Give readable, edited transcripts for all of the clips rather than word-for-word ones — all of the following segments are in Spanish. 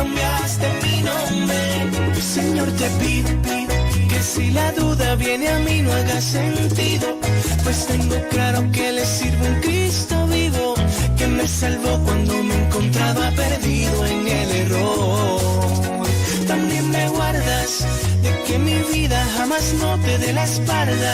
cambiaste mi nombre. Señor, te pido que si la duda viene a mí no haga sentido, pues tengo claro que le sirve un Cristo vivo, que me salvó cuando me encontraba perdido en el error. También me guardas de que mi vida jamás no te dé la espalda,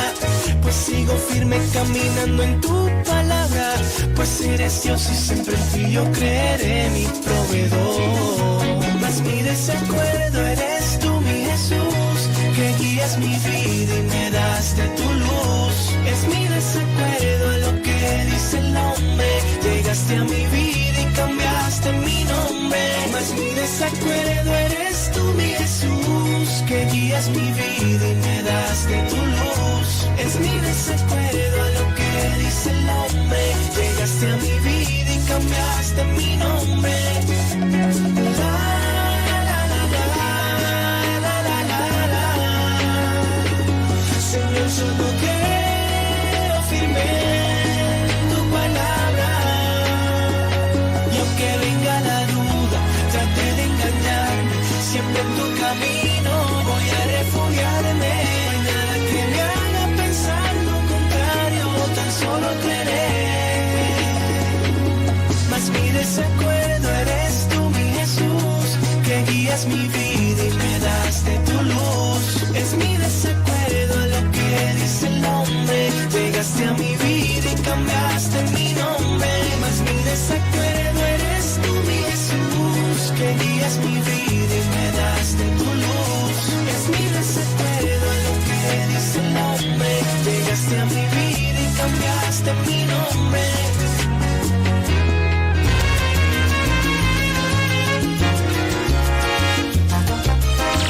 pues sigo firme caminando en tu palabra, pues eres Dios y siempre en ti yo creeré, mi proveedor. Mas mi desacuerdo eres tú, mi Jesús, que guías mi vida y me das de tu luz. Es mi desacuerdo a lo que dice el hombre, llegaste a mi vida y cambiaste mi nombre. Mas mi desacuerdo eres tú, mi Jesús, que guías mi vida y me das de tu luz. Es mi desacuerdo a lo que dice el hombre, llegaste a mi vida y cambiaste mi nombre. Señor, solo creo firme en tu palabra, y aunque venga la duda, trate de engañarme, siempre en tu camino voy a refugiarme. No hay nada que me haga pensar lo contrario, tan solo creeré. Mas mi desacuerdo eres tú, mi Jesús, que guías mi vida y me das de tu luz. Es mi desacuerdo a lo que dice el hombre, llegaste a mi vida y cambiaste mi nombre. Mas mi desacuerdo eres tú, mi Jesús, que guías mi vida y me das de tu luz. Es mi desacuerdo a lo que dice el hombre, llegaste a mi vida y cambiaste mi nombre.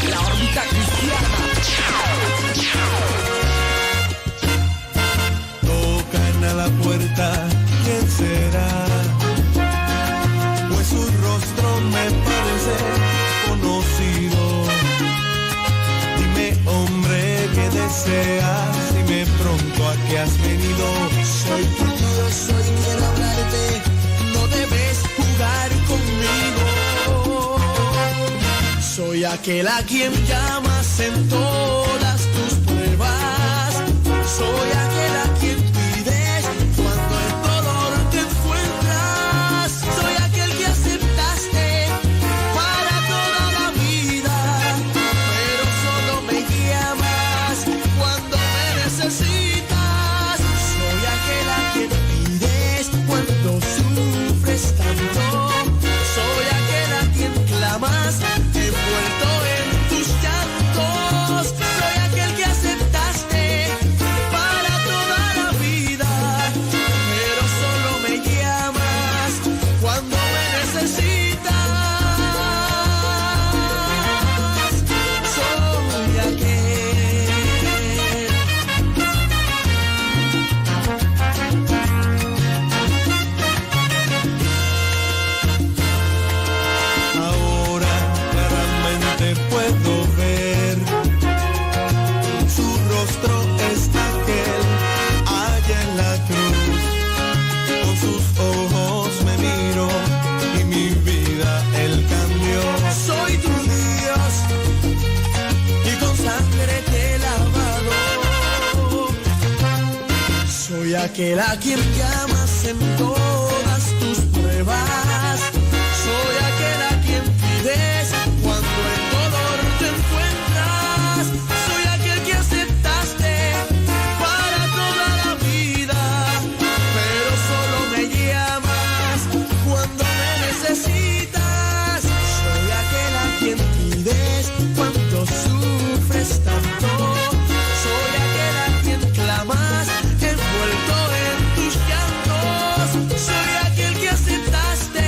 La órbita cristiana. Tocan a la puerta, ¿quién será? Pues su rostro me parece conocido. Dime, hombre, ¿qué deseas? Dime pronto a qué has venido. Soy tu Dios, soy quien hablarte, no debes jugar conmigo. Soy aquel a quien llamas en todas tus pruebas. Soy aquel a quien pides cuando en dolor te encuentras. Soy aquel que aceptaste para toda la vida, pero solo me llamas cuando me necesitas. Soy aquel a quien pides cuando sufres tanto. Soy aquel a quien clamas envuelto en tus llantos. Soy aquel que aceptaste para toda la vida, pero solo me llamas cuando me necesitas. Soy aquel. Ahora claramente puedo ver, su rostro es aquel allá en la cruz. Con sus ojos me miro y mi vida él cambió. Soy tu Dios y con sangre te he lavado. Soy aquel a quien llamas en todas tus pruebas. Soy aquel a quien pides cuando en dolor te encuentras. Soy aquel que aceptaste para toda la vida, pero solo me llamas cuando me necesitas. Soy aquel a quien pides cuando sufres tanto. Soy aquel a quien clamas envuelto en tus llantos. Soy aquel que aceptaste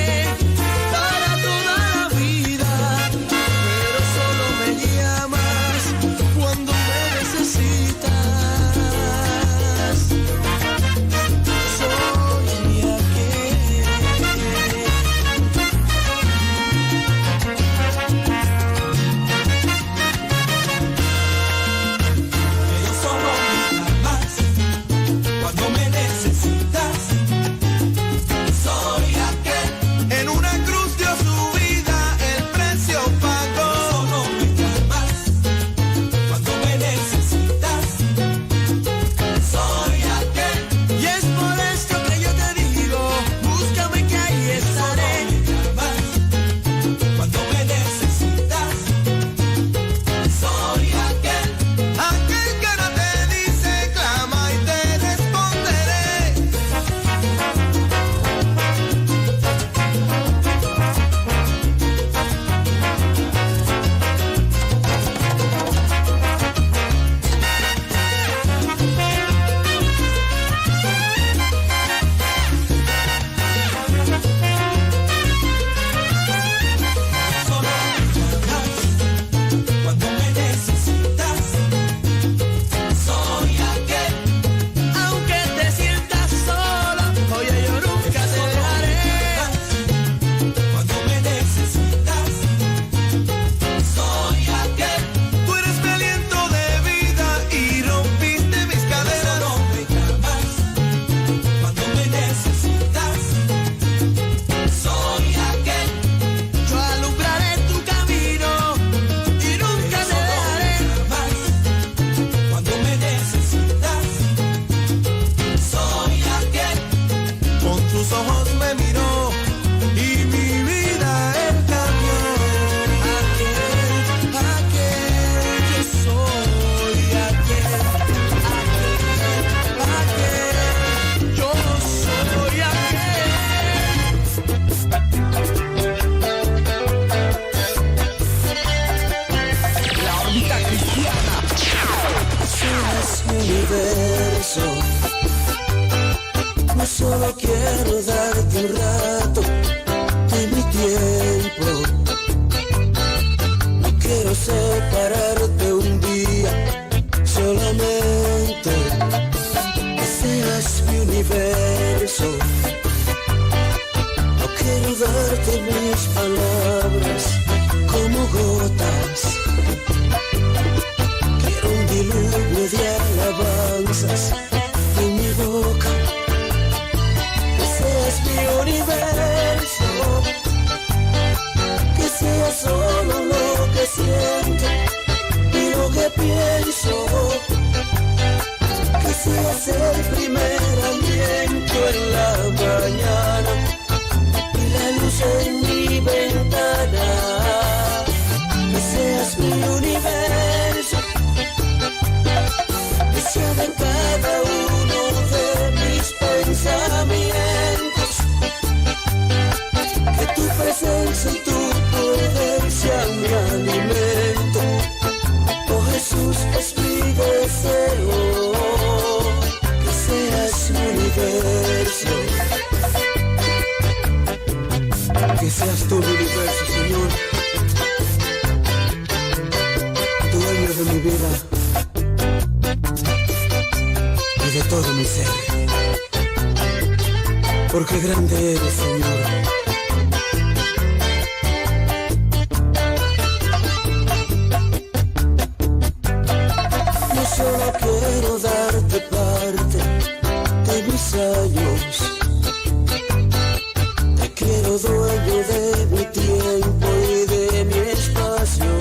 solo quiero darte un rato de mi tiempo. No quiero separarte un día, solamente que seas mi universo. No quiero darte mis palabras como gotas. Quiero un diluvio de alabanzas en mi boca. Que seas mi universo, que sea solo lo que siento y lo que pienso. Que seas el primer aliento en la mañana y la luz en mi ventana. Que seas mi universo, que sea de cada uno de mis pensamientos. Que tu presencia y tu poder sean mi alimento. Oh Jesús, es mi deseo, que seas mi universo. Que seas tu universo, Señor, dueño de mi vida y de todo mi ser. Porque grande eres, Señor. Yo solo quiero darte parte de mis años. Te quiero dueño de mi tiempo y de mi espacio.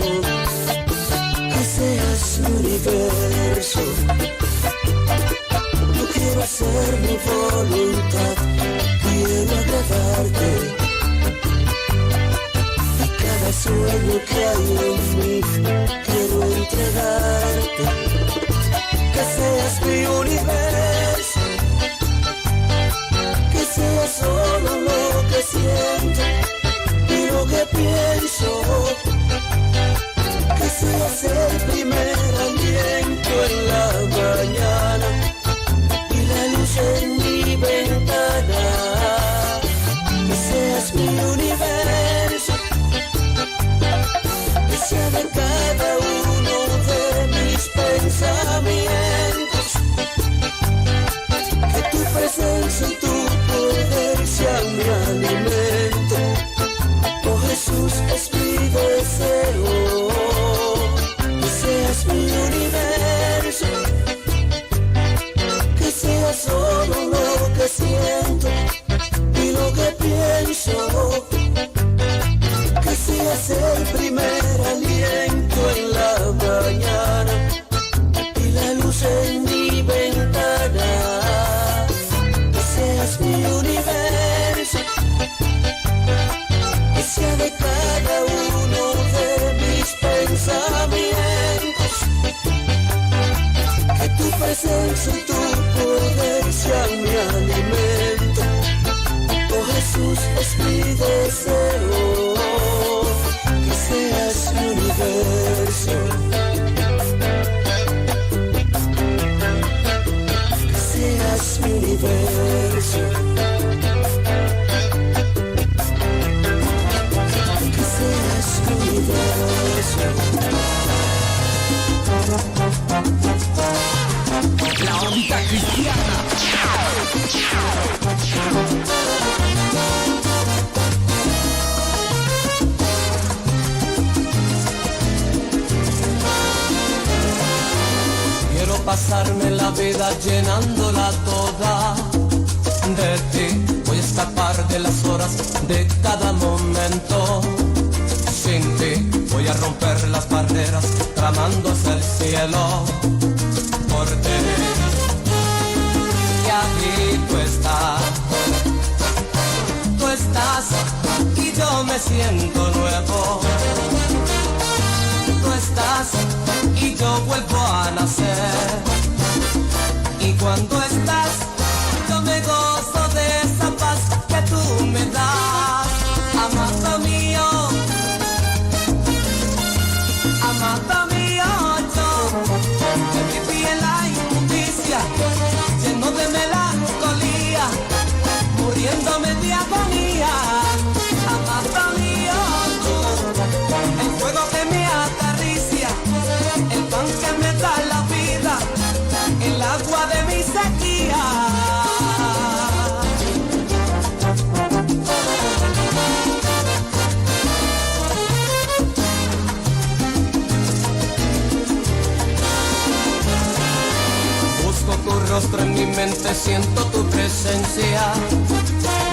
Que seas mi universo. Yo quiero hacer mi voluntad, quiero agradarte. Y cada sueño que hay en mí quiero entregarte. Que seas mi universo, que sea solo lo que siento y lo que pienso. Que seas el primer aliento en la mañana y la luz en mi ventana. Que seas mi universo, que sea de cada uno de mis pensamientos. Que tu presencia y tu poder sean mi alimento. Oh Jesús, es mi deseo, que seas mi universo. Que sea solo lo que siento y lo que pienso. Que seas el primer aliento en la mañana y la luz en mi ventana. Que seas mi universo, que sea de cada uno de mis pensamientos. Que tu presencia y tu poder sean mi alimento. Oh Jesús, es mi deseo, que seas mi universo. Que seas mi universo. Que seas mi universo. La órbita cristiana. Quiero pasarme la vida llenándola toda de ti. Voy a escapar de las horas de cada momento. Sin ti voy a romper las barreras, tramando hacia el cielo. Por ti, y aquí tú estás y yo me siento nuevo. Tú estás y yo vuelvo a nacer. Y cuando estás, yo me gozo de esa paz que tú me das, amado mío. Amado mío, yo viví en la injusticia, lleno de melancolía, mente siento tu presencia.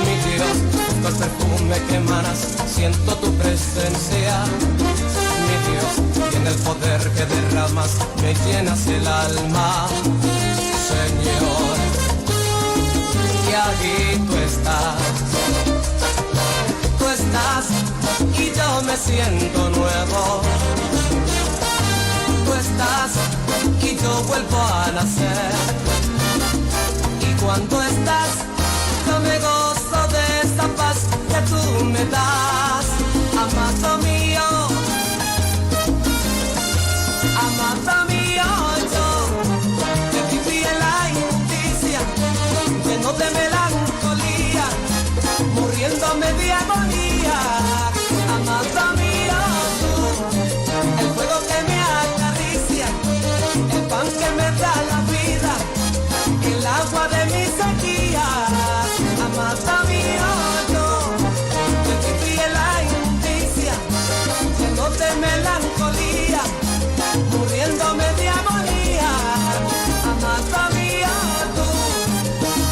Mi Dios, busco el perfume que emanas, siento tu presencia. Mi Dios, y en el poder que derramas, me llenas el alma. Señor, y aquí tú estás y yo me siento nuevo. Tú estás y yo vuelvo a nacer. Y cuando estás, yo me gozo de esta paz que tú me das. Amado mío, yo te viví en la injusticia, lleno de melancolía, muriéndome de agonía. Amado mío, tú, el fuego que me acaricia, el pan que me da la vida, el agua de mi sequía. Amado mío, yo viví en la injusticia, lleno de melancolía, muriéndome de agonía. Amado mío, tú,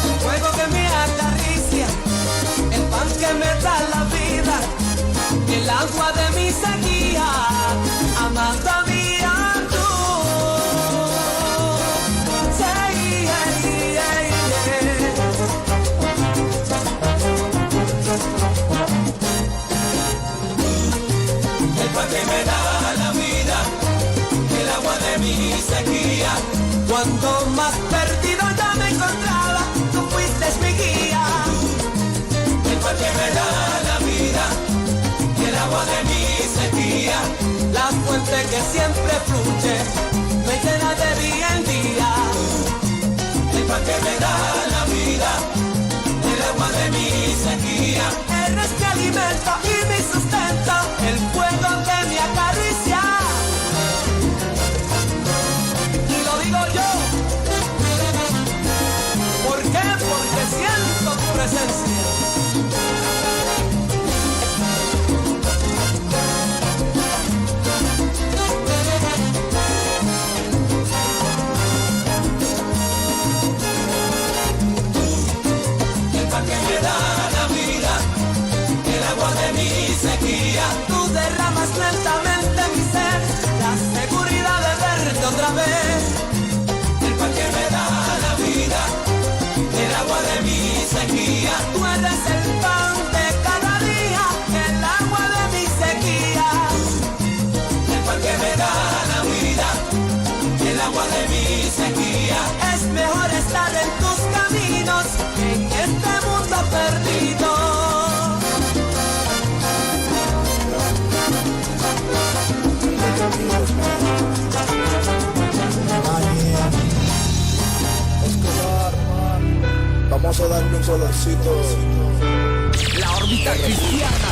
el fuego que me acaricia, el pan que me da la vida, el agua de mi sequía. Amado mío, tú. Sí, el pan que me da la vida, el agua de mi sequía. Cuando más perdido yo me encontraba, tú fuiste mi guía. El pan que me da la vida, el agua de mi sequía. La fuente que siempre fluye, me llena de día en día. El pan que me da la vida, el agua de mi sequía. Eres mi alimento y mi sustento, el fuego que me acaricia. Y lo digo yo, ¿por qué? Porque siento tu presencia. Tú derramas lentamente mi ser, la seguridad de verte otra vez. El pan que me da la vida, el agua de mi sequía. Tú eres el pan de cada día, el agua de mi sequía. El pan que me da la vida, el agua de mi sequía. Es mejor estar en tus caminos que en este mundo perdido. Vamos a darle un colorcito. La órbita cristiana.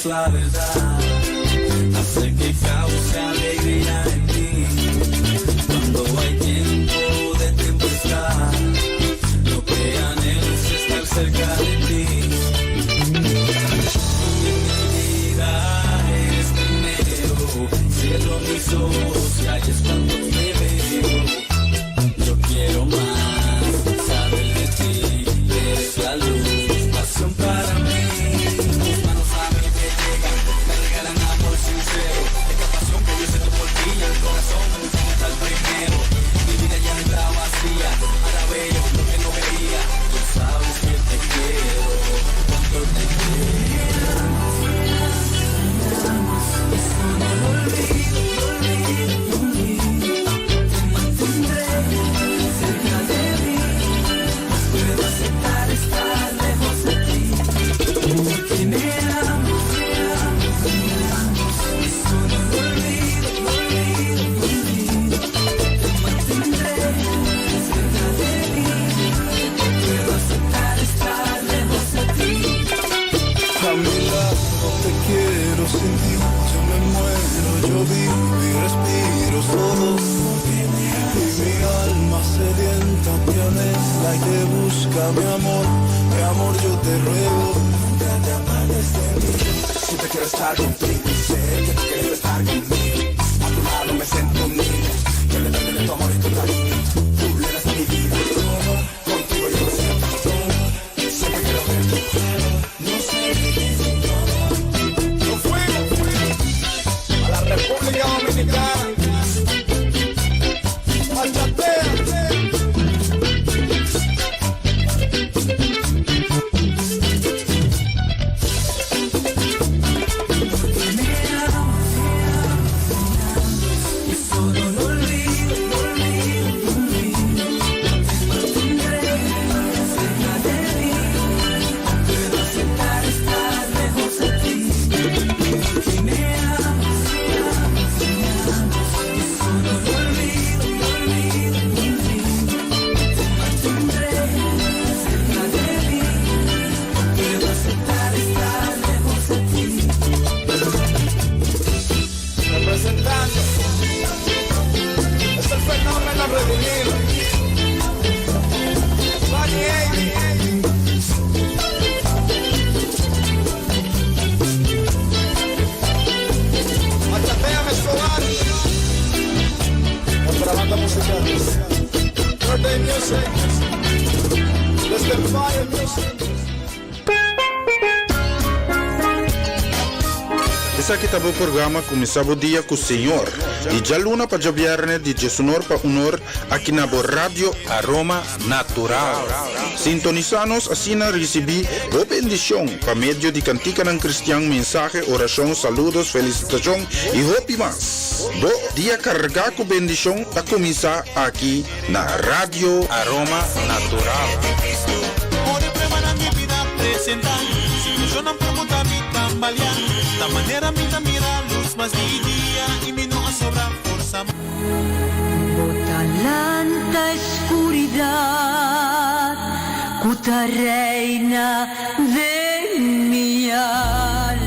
La verdad hace que cause alegría en mí. Cuando hay tiempo de tempestad, lo que anhelo es estar cerca de ti. En mi vida eres primero, cierro mis ojos y ahí es cuando te veo. Yo quiero más saber de ti, eres la luz, pasión para mí. Ahora veo lo que no veía. Tú sabes que te quiero, cuánto te quiero. Eso no lo olvido, diga mi amor, yo te ruego, nunca te apartes de mí. Siempre quiero estar contigo y sé que tú quieres estar conmigo. A tu lado me siento un niño, que le doy de tu amor y tu cariño. Tú le das a mi vida todo, contigo yo lo siento todo. Siempre quiero ver tu juego, no sé vivir sin todo. Nos fuimos a la República Dominicana. Essa aqui tá o programa começava o dia com o Senhor. E já luna para o viernes de Jesus para honor aqui na Rádio Aroma Natural. Sintonizanos assim na recebi boa bendição para meio de cantica ng cristiano, mensagem, oração, saludos, felicitação e hope mais. Bo dia carregar com bendição a começar aqui na Rádio Aroma Natural. Yo no pregunta mi tambalear, esta manera mi mira luz más mi día y mi no sobra fuerza. Bota tanta oscuridad, puta reina de mi alma.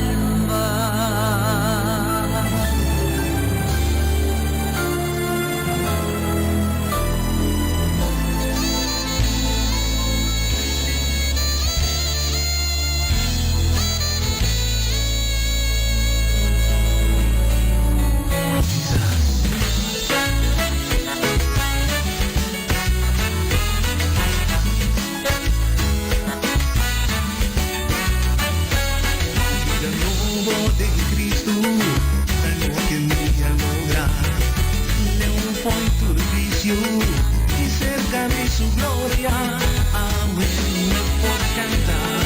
Y cerca de su gloria, amén, por cantar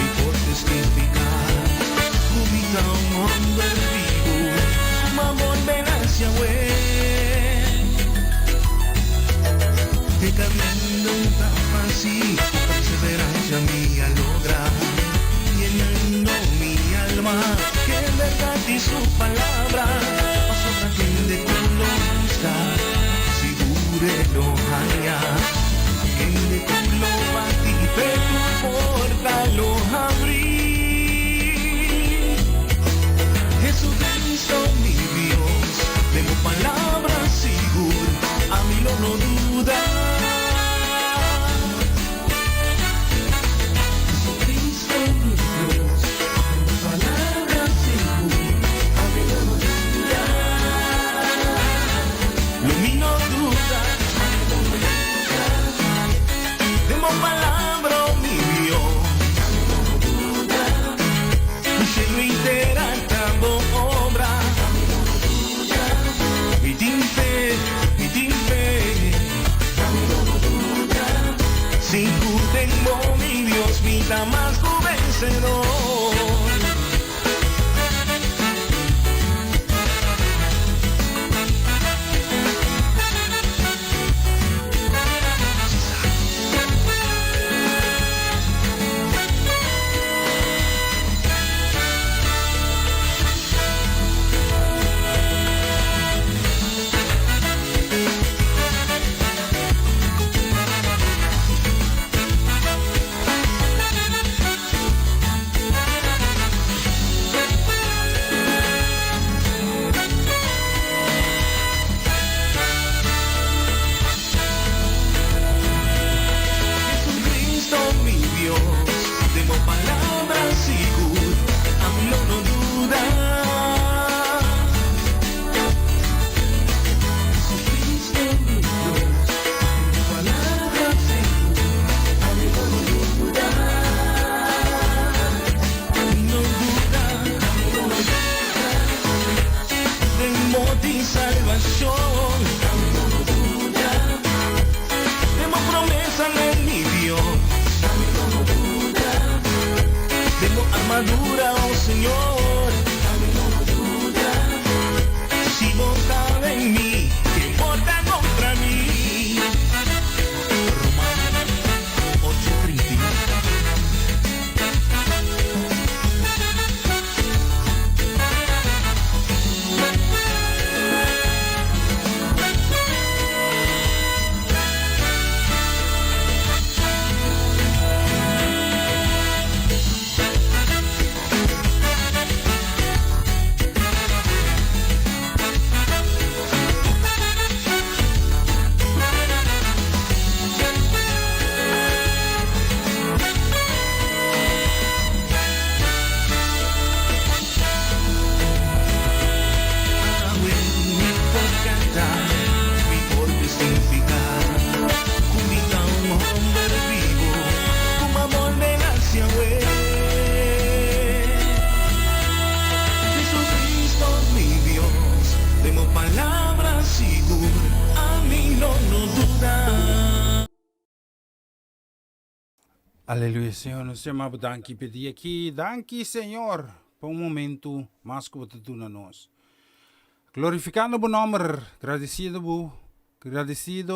y por testificar, ubica un hombre vivo, mamón venancia que caminando un así, perseverancia mía lograr, llenando mi alma, que en verdad y su palabra, paso de cuando está. Lo haya, quien de tu lo batí, pero porta lo abrí. Jesucristo mi Dios, tengo palabras seguras, a mí no duda. Jesucristo mi Dios, tengo palabras seguras, a mí no duda. Lo mío no duda. Palabra mi Dios, se lo interactando obra, mi timpe, sin tu tengo mi Dios, vida más tu vencedor. dura, oh Señor. Dame una duda. Si votaba en mí, que vota contra mí. Romanos 8:31. Aleluia, Senhor, nós te amamos, danke pedir aqui, danke, Senhor, por momento mais que você tu na nós. Glorificando o nome, agradecido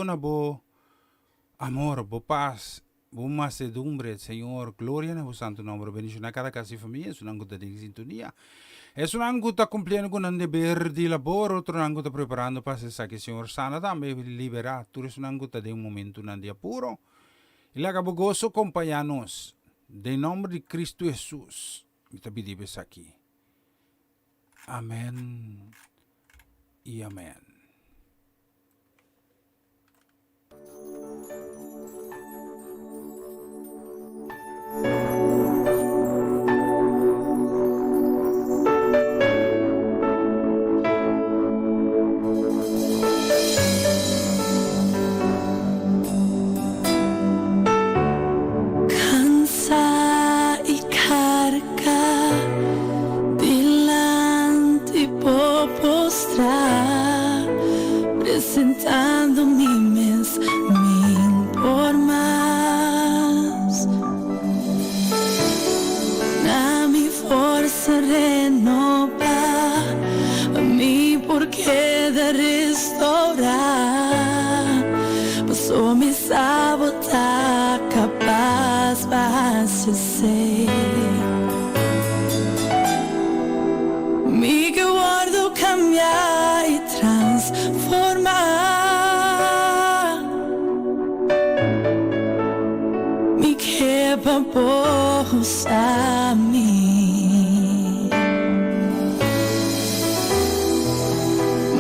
na bo amor, bo paz, bo macedumbre, Senhor, glória na bo santo nome, bendição a cada casa e família, isso não está em sintonia. Isso não está cumprindo com o dever de labor, outro não está preparando para essa que Senhor sana também liberar, tudo isso não está de momento não dia puro. E lá acabou gozo acompanhar-nos. Em nome de Cristo Jesus. Kita pedimos aqui. Amém e amém. Presentando-me mesmo por mais. Na minha força renovar, a mim porque de restaurar. Passou me sabotar, capaz vai ser. Me guardo cambiar e transformar. Me quebra bolsa a mim.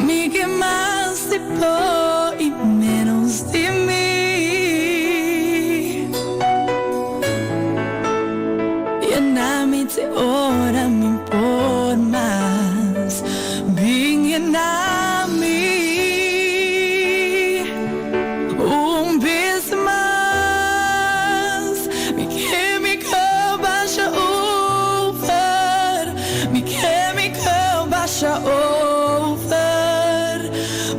Me que mais de pó e menos de mim. E na minha hora me impor mais. Vinha na mim vez mais. Me quer me baixa over. Me quer me baixa over.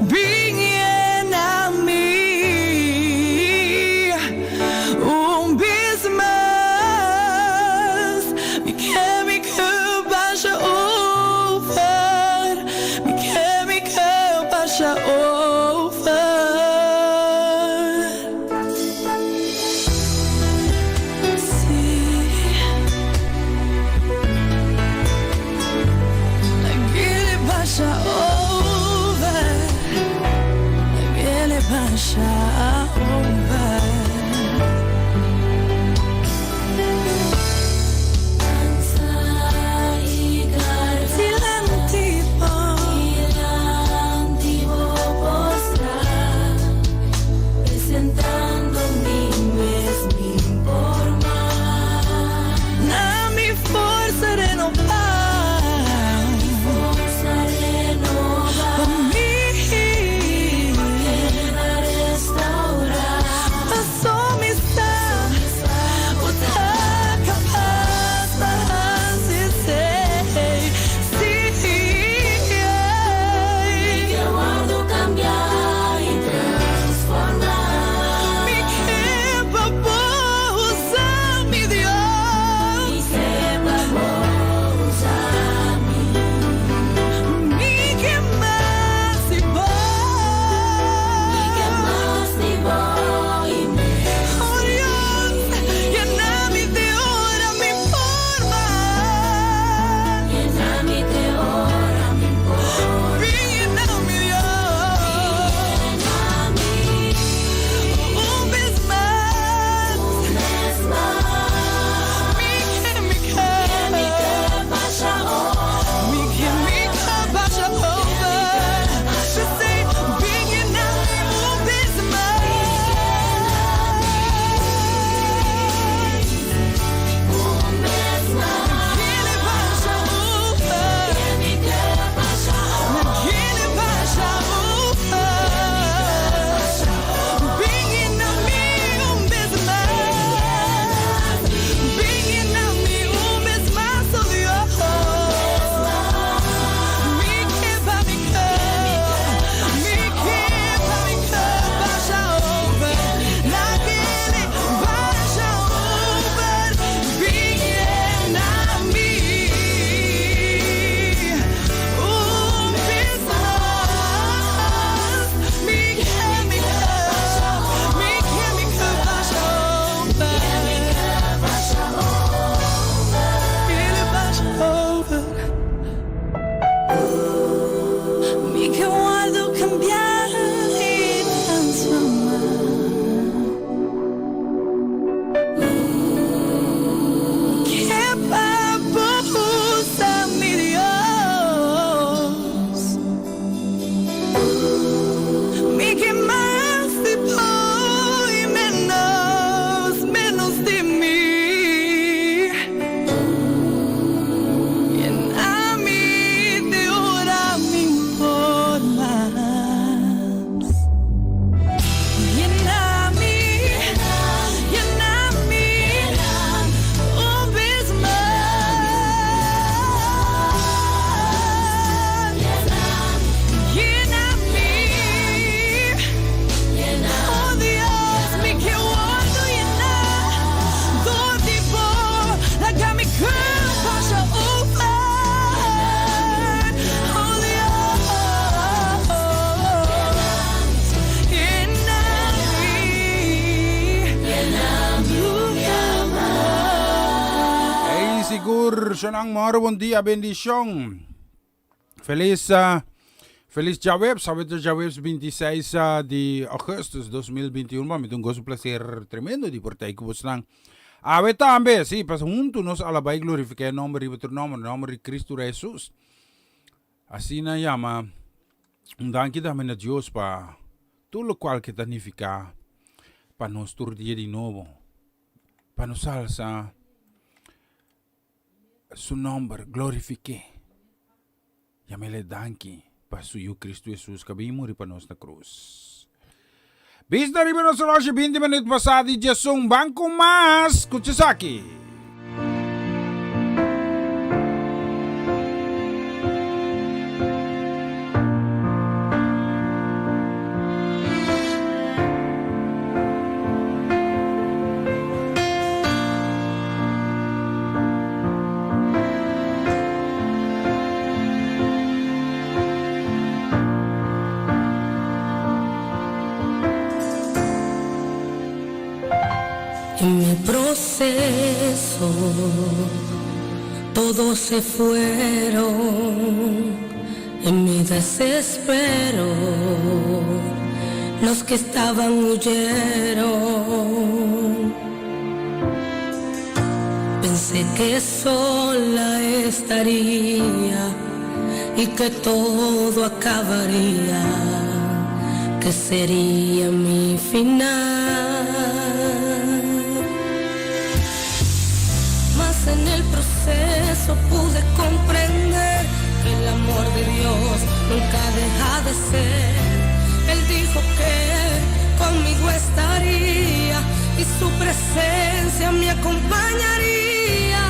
Vinha na mim vez mais. Me quer me baixa over. Me quer Senhor, Shanang Maro, bom dia, bendición. Feliz Jaweb, sábado Jaweb 26 de agosto de 2021. Me tengo un placer tremendo de por ahí que vos están. A ver también, sí, pues juntos nos alabai glorificar el nombre de tu nombre de Cristo Jesús. Así nos llama, un danke también a Dios para todo lo cual que significa para nuestro día de nuevo, para nos alza su nombre, glorifique. Llámele danke para su Cristo Jesús que vimos para nuestra cruz. Bis dari menos 20 menit pasado y ya son banco más. Kuchisaki. En mi proceso todos se fueron, en mi desespero los que estaban huyeron. Pensé que sola estaría y que todo acabaría, que sería mi final. En el proceso pude comprender que el amor de Dios nunca deja de ser. Él dijo que conmigo estaría y su presencia me acompañaría.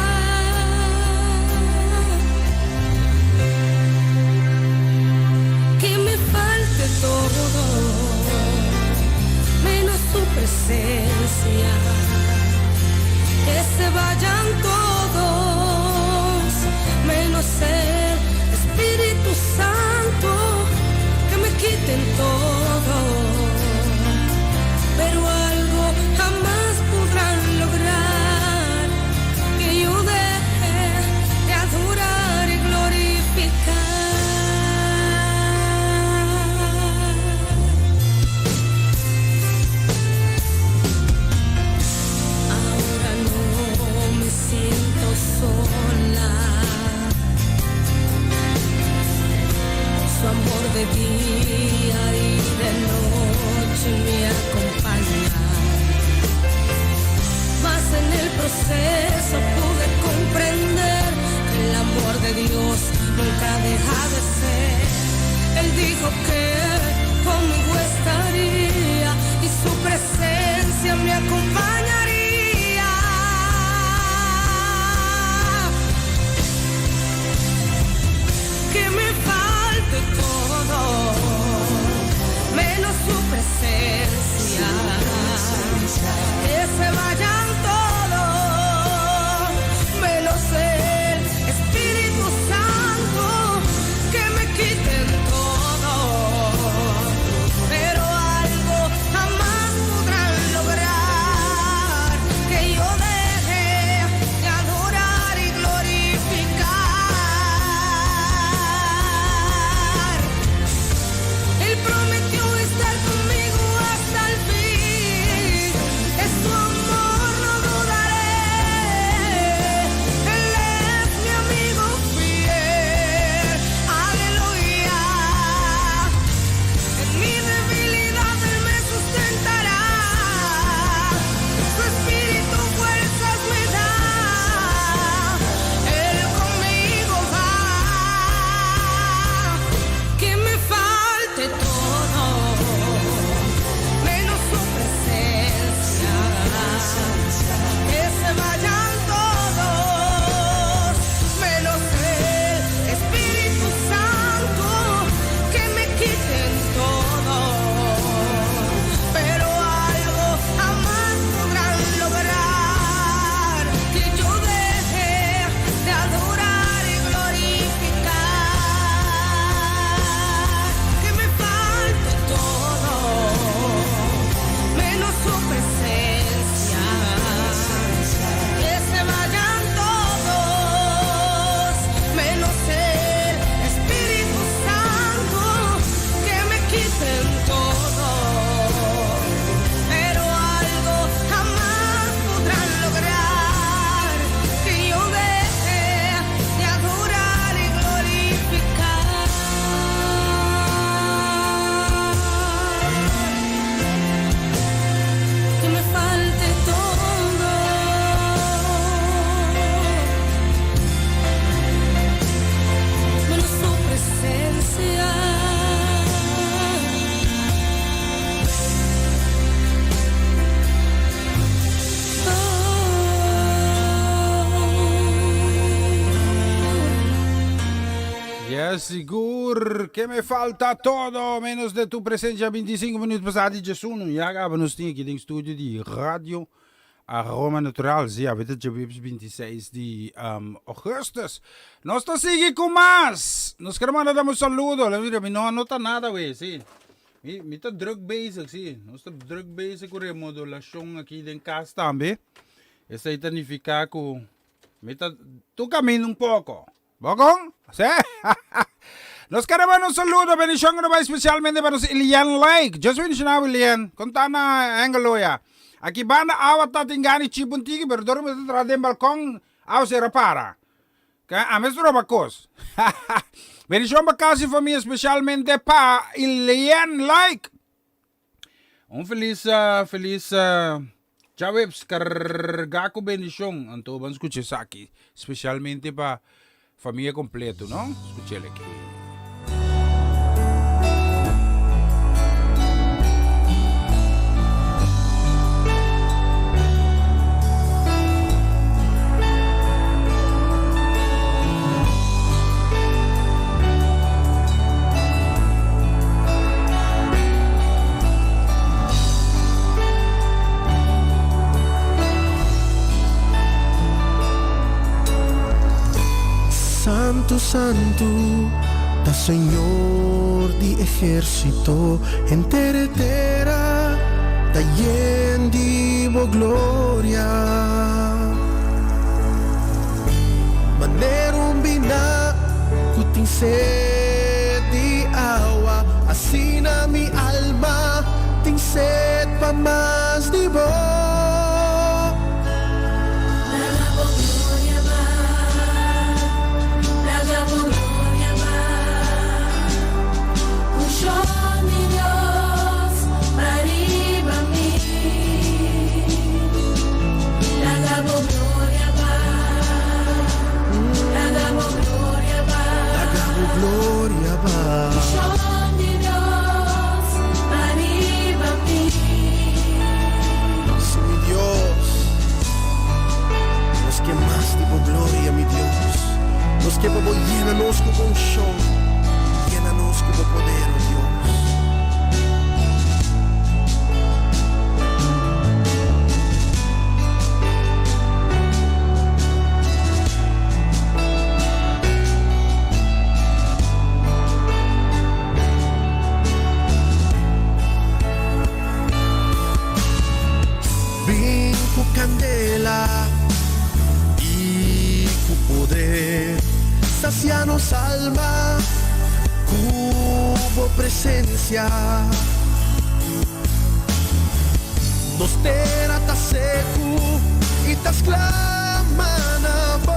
Que me falte todo, menos su presencia. Que se vayan todos, menos el Espíritu Santo, que me quiten todo, pero algo jamás podrán lograr, que yo deje de adorar y glorificar. Sola, su amor de día y de noche me acompaña, mas en el proceso pude comprender que el amor de Dios nunca deja de ser. Él dijo que conmigo estaría y su presencia me acompañaría. Que me falte todo, Ya seguro que me falta todo menos de tu presencia. 25 minutos passados de Jesús. Ya gaan we aqui in studio de Radio Aroma Natural. Ja, weet je, 26 de augustus. Nós estamos seguindo com mais. Nós queremos mandar um saludo. Não anota nada, ué, sim. Me tá druk bezig, sim. Nós estamos druk bezig com a remodelação aqui em casa também. Essa aí significa que tu caminho pouco. ¿Bogón? ¿Sí? Nos queremos un saludo, bendición especialmente para Ilian Lake. Just mencionaba Ilian, contana Angelo ya. Aquí van a awat tingani chipuntigi, pero dorme detrás del balcón, aw se repara. A mí es robacos. Bendición para casa y familia, especialmente para Ilian Lake. Un feliz Jawebs cargaco bendición. Anto van escuchar aquí, especialmente para familia completo, ¿no? Escúchale aquí. Santo, Santo, da Señor di ejército, entera, da yendivo gloria. Manerum bina, kuting sed di agua, así na mi alma, ting sed pa más di vos. Que vamos llénanos como unción, llénanos como poder, oh Dios. Vin cu candela y cu poder, sacianos alma, cubo presencia. Nos tera ta secu y tas clamana bo,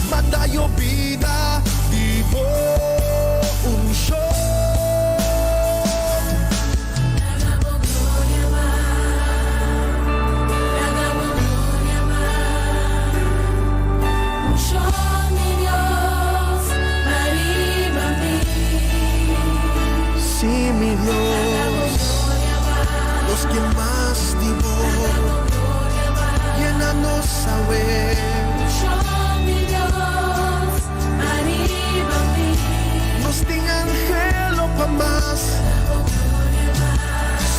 manda yo vida, vivo un show. Sí, mi Dios, los que más divo, llénanos a ver. Nos ting angelo pa más.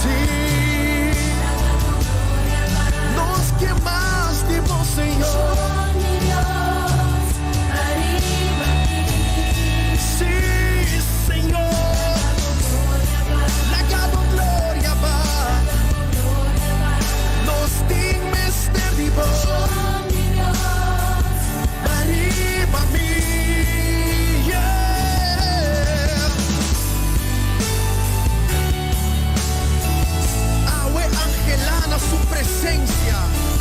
Sí, los que más divo, Señor. Sí, Señor. Arriba mí, yeah. Awe angelana su presencia,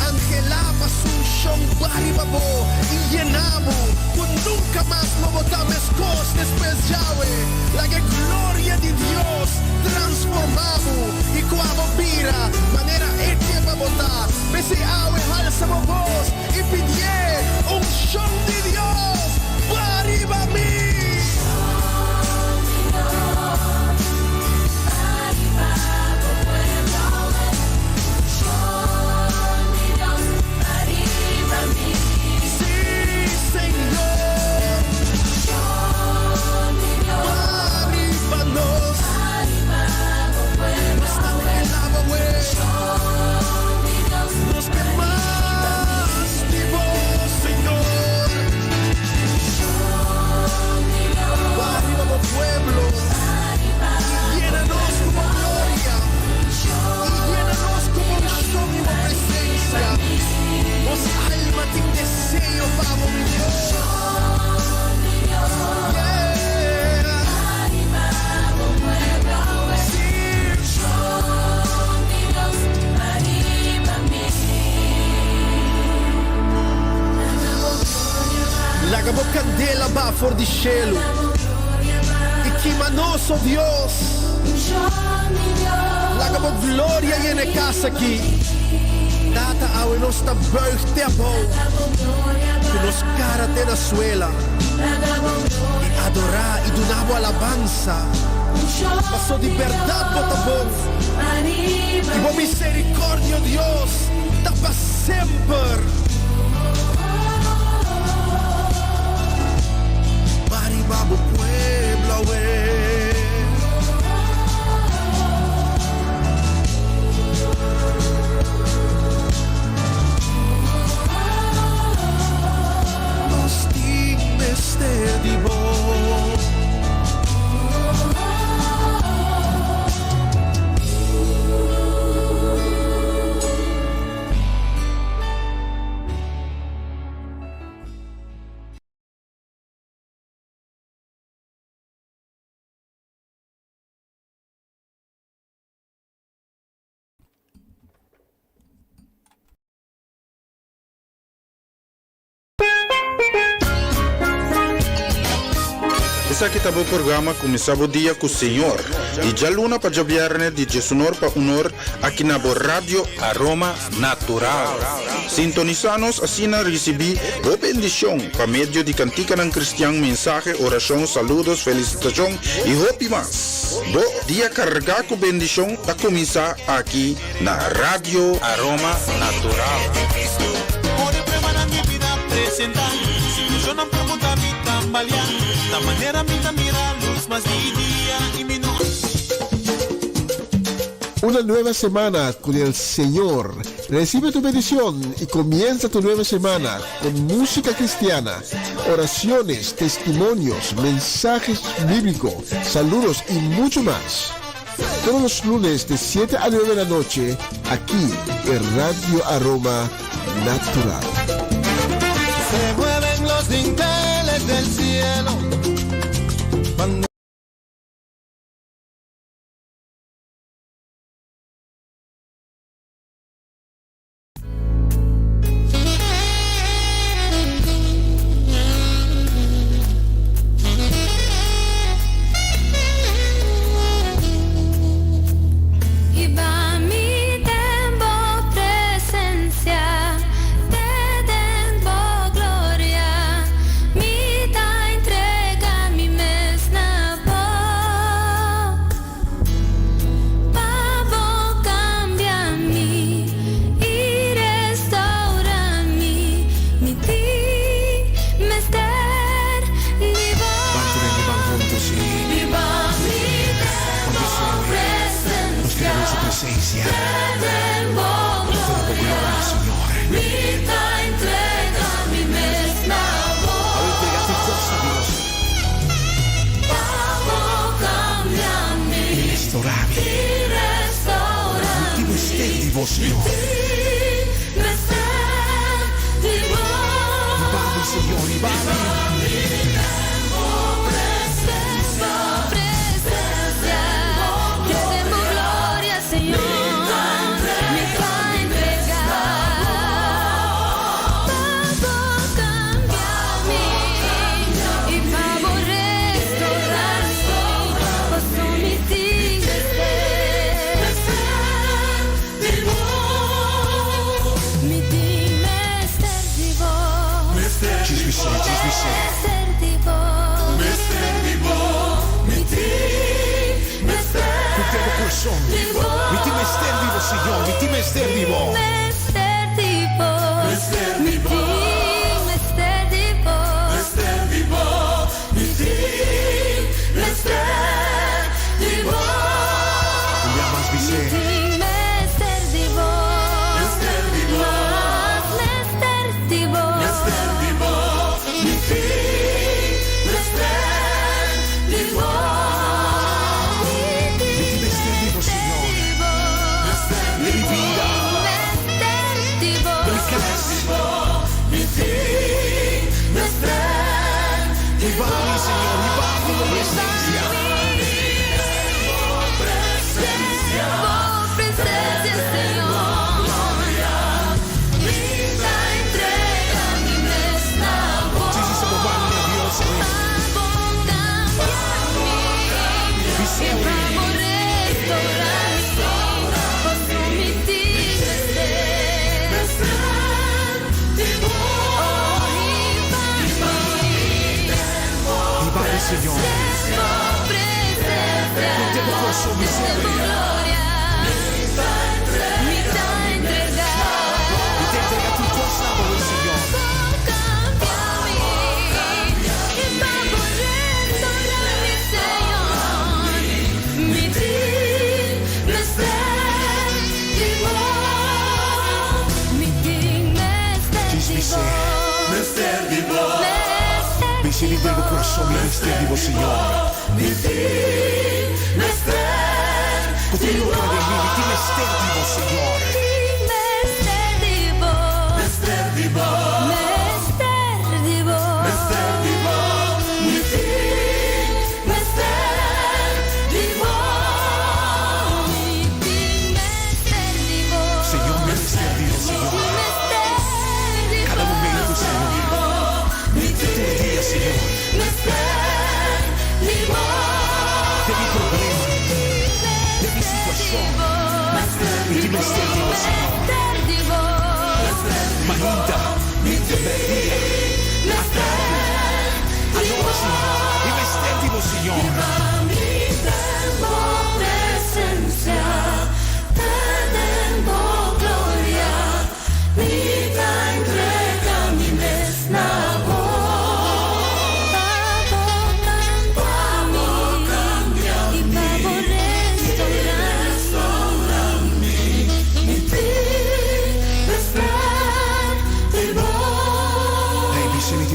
angelaba su shon baribabo y llenamos, pues nunca más no botamos cosas después Yahweh, la que gloria de Dios transformamos y cuando vira manera eche para botar, pese awe alzamos voz y pidie un shon de Dios, arriba mí. Sí, Señor. Lagabo candela ba for di cielo. E chi manoso Dios. Lagabo gloria yene casa aqui. Data awe nosta buig te abo. Que nos cara te na suela. E adorar e donavo alabanza. Passo di verdad bota bom. E bo misericordia Dios. Tapa sempre. Babo pueblo, Nos dignes de divo. Essa aqui tá o programa começava o dia com o Senhor. E já luna para o viernes de Jesunor para Unor aqui na Rádio Aroma Natural. Sintonizanos assim na recebi boa bendição para meio de cantica ng cristiano, mensagem, oração, saludos, felicitação e hope mais. Bo dia carregar com bendição para começar aqui na Rádio Aroma Natural. Ore prepara mi vida presentar. Yo no pregunta mi tambalear. La manera mi mira luz más día y mi no. Una nueva semana con el Señor. Recibe tu bendición y comienza tu nueva semana con música cristiana, oraciones, testimonios, mensajes bíblicos, saludos y mucho más. Todos los lunes de 7 a 9 de la noche, aquí en Radio Aroma Natural. Se mueven los dinteles del cielo. Señor. Contigo corazón miseria. Y te entrega tu corazón, oh Señor. Visita el corazón, mi mister vivo, Señor. Contigo para de mí, mi mister vivo, Señor. Señor, mi mister vivo, Señor. Cada momento, Señor. Señor, de mi problema, de mi situación, y tu mister vivo, Señor. Mañana, mi día, ahora, Señor, y mister vivo, Señor.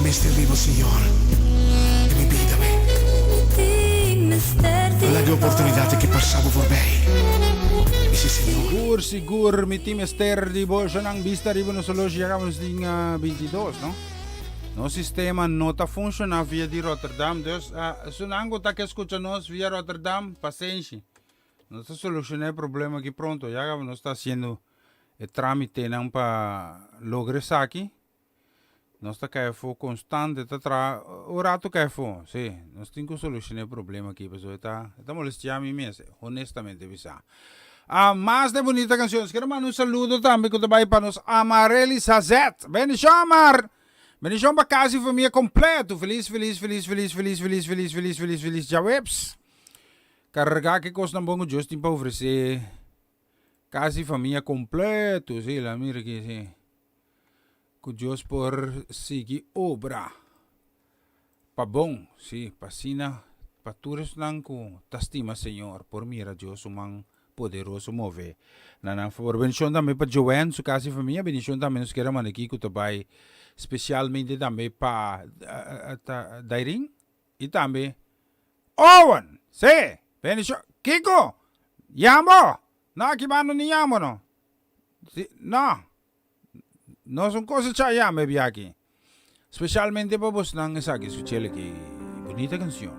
Mister vivo, Señor, e mi vita me la opportunità che passavo por me. E sì, Señor. Sigur, mi team Esther di Bolsa ng vista ribo no solo llegamos din 22, no? No sistema no ta funciona via di Rotterdam, dus sunango ta que escuchanos via Rotterdam, paciencia. No se soluciona el problema aquí pronto, ya no está haciendo el trámite nan pa lograr aquí. No está que fue constante, o rato que fue, sí, no tengo solución el problema aquí, pues está molestando a mí mismo, honestamente, bisa. Más de bonita canciones, quiero mandar un saludo también que te vaya para nos Amareli Sazet. Bendición, Amar. Bendición para casi familia completo. Feliz. Já webs. Carregar que costa um bom Justin para oferecer. Casi família completo, sim, lá mira aqui, sim. Que Deus por seguir obra. Pa bom, sim, pa sina, pa turis lang ko, tastima Senhor, por mira Deus umang poderoso mover. Na favor, bendição também para Joanne, sua casa e família, bendição também nos queremos aqui que também, especialmente também para Dairin e também Owen, sim, bendição, Kiko, Yamo. No, que mano ni llamo, no. Sí, no son cosas que llame vi aquí. Especialmente para vos, nang esa que escuché aquí. Bonita canción.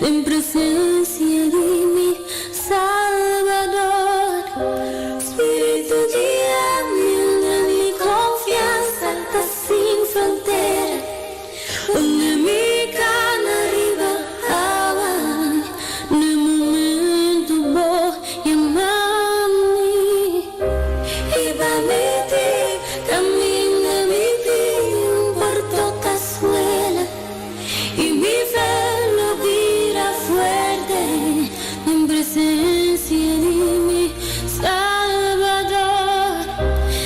en presencia de mi Salvador. Espíritu guíame, una mi confianza está sin frontera, donde mi cana arriba abajo, en el momento voy llamando y va mi ti, camina mi ti, por toda suela, y mi fe lo vira fuerte en presencia de mi Salvador.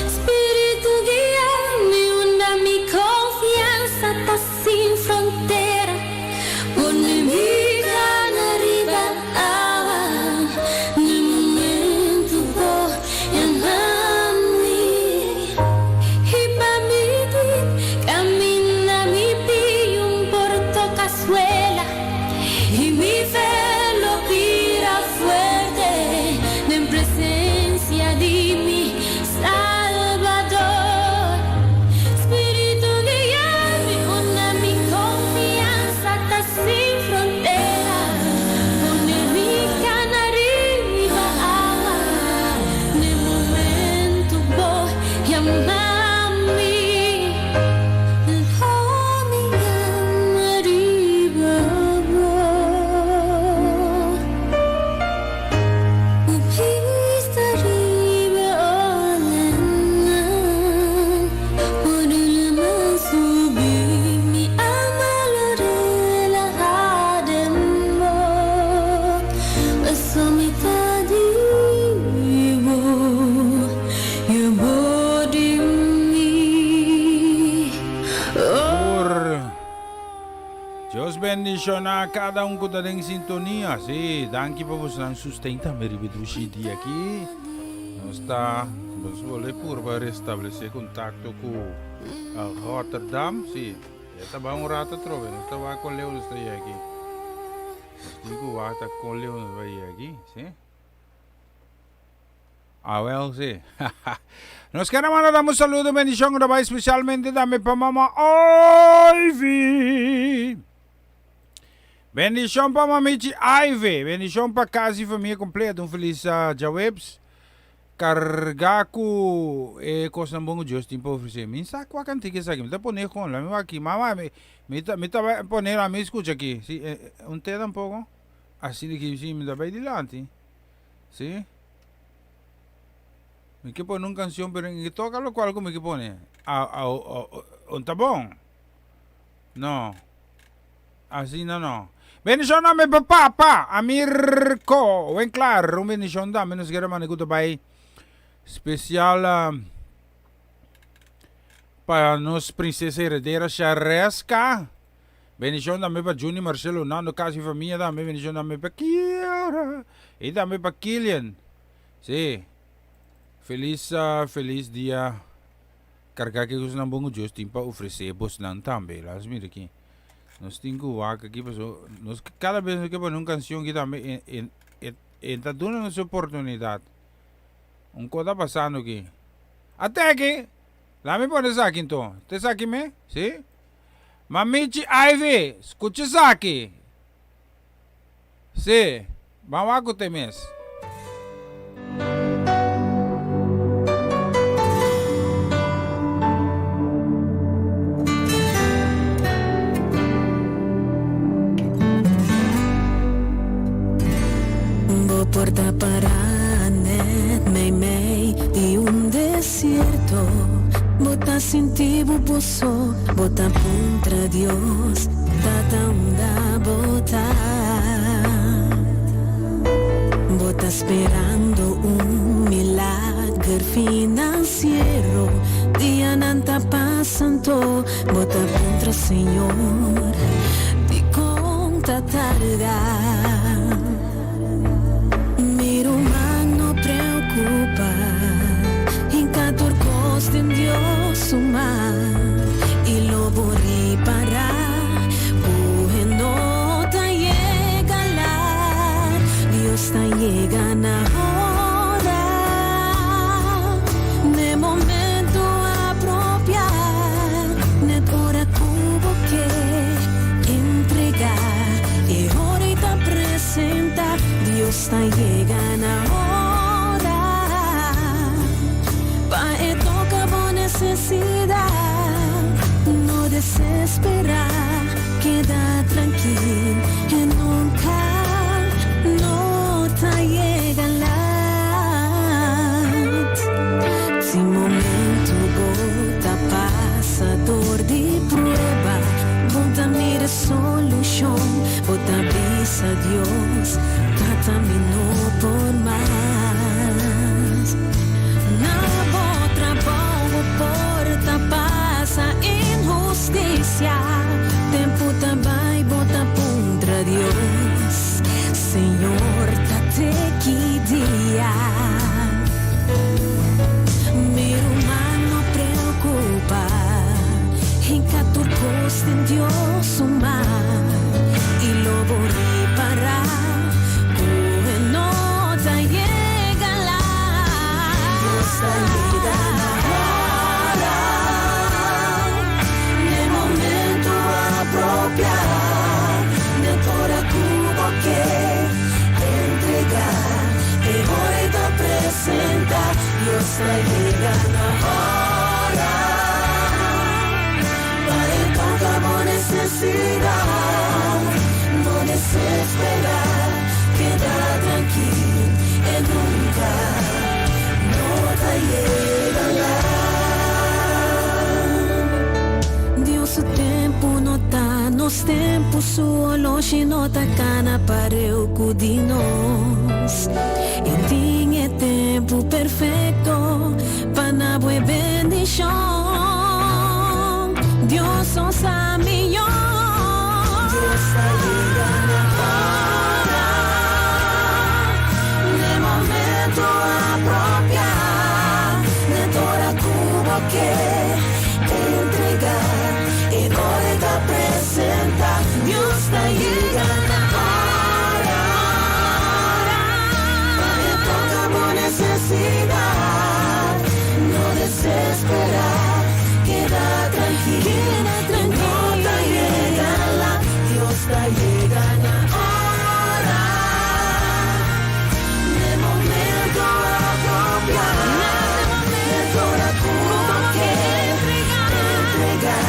Espíritu guíame, una mi confianza está sin frontera, pone mi cana arriba abajo, en el momento voy llamando y pa' mi ti, camina mi pillo por toda suela, y mi fe lo tira fuerte en presencia de mi Salvador. Espíritu guíame, una mi confianza está sin frontera, pone mi cana arriba abajo, en el momento voy llamando. Dios bendición a cada um que está em sintonia. Sim, danke por você nos sustentar. Me repetir dia aqui. Nós está, vamos por restabelecer contato com Rotterdam. Sim, está bem rato trove. Nós está com Leon está aqui. Digo vai estar com Leon vai aqui, sim? Ah, well, sim. Nós queremos mandar um saludo, bendição, especialmente também para Mama Ivy. Bendição para Mamichi Ivy, bendição para casa e família completa, feliz Jawebs. Cargaku coisa bom Deus tem para oferecer. Me sabe qual cantiga isso aqui? Me tá poner com lá, me aqui, mamãe, me tá poner a me escuta aqui. Sim, te um pouco. Assim que sim, me dá bem dilante. Sim. Me que pôr uma canção, pero que toca lo qual como que pone. Tá bom? Não. Assim não. Bendição na meu papa, Amirko, bem claro, bendição da menos que man iguto bay especial para nos princesa herdeira Charesca. Bendição da meu para Juni Marcelo, Nando, casa e família da meu bendição da meu para Kiara e da meu para Kilian. Sim. Feliz dia. Carga que os não bom Deus tem para oferecer, bos não também, lá mira aqui. Nós temos aqui, nós cada vez que põe uma canção que também está dando nossa oportunidade. Coisa passando aqui. Até aqui, lá me põe isso aqui então. Te aqui me? Sim? Mamichi Ivy, escute isso aqui. Sim, vamos lá com o temes. Porta paranet, mei de desierto. Bota sin ti buboso, bota contra Dios, tata onda bota. Bota esperando milagre financiero. Día nanta pasando, bota contra Señor, di conta tarda. En Dios humar y lo voy a parar, no te llega la, Dios te llega ahora, de momento apropiar, de hora tuvo que entregar y ahorita Dios está llegando ahora. Pa' toca por necesidad, no desesperar, queda tranquilo, que nunca no te llega la. Si momento bota pasador de prueba, bota mira solución, bota avisa a Dios, camino por más. Nada trabajo porta pasa injusticia, tempo também bota contra Dios, Señor, tate que dia. Meu humano preocupa, em catur costa em Dios humar, e lobo reparar, corre nota llega lá, Dios está llegando ahora, no momento apropiado, de toda Cuba que entregar, e hoy te presenta, Dios está llegando ahora, para tocar por necesidad, no desesperar, queda tranquilo, y nunca no te llegará. Dios su tempo no está, nos tempos solo, si no está cana para eu cuidarnos. E tinha tempo perfeito para na boa bendição. Dios nos amó, Dios está llegando ahora, no momento apropiado, de toda Cuba que entregar, y hoy te presenta, Dios está llegando ahora, para tocar por necesidad, no desesperar, queda tranquila, no te llega la, Dios está llegando ahora, de momento apropiado, de toda Cuba que entregar,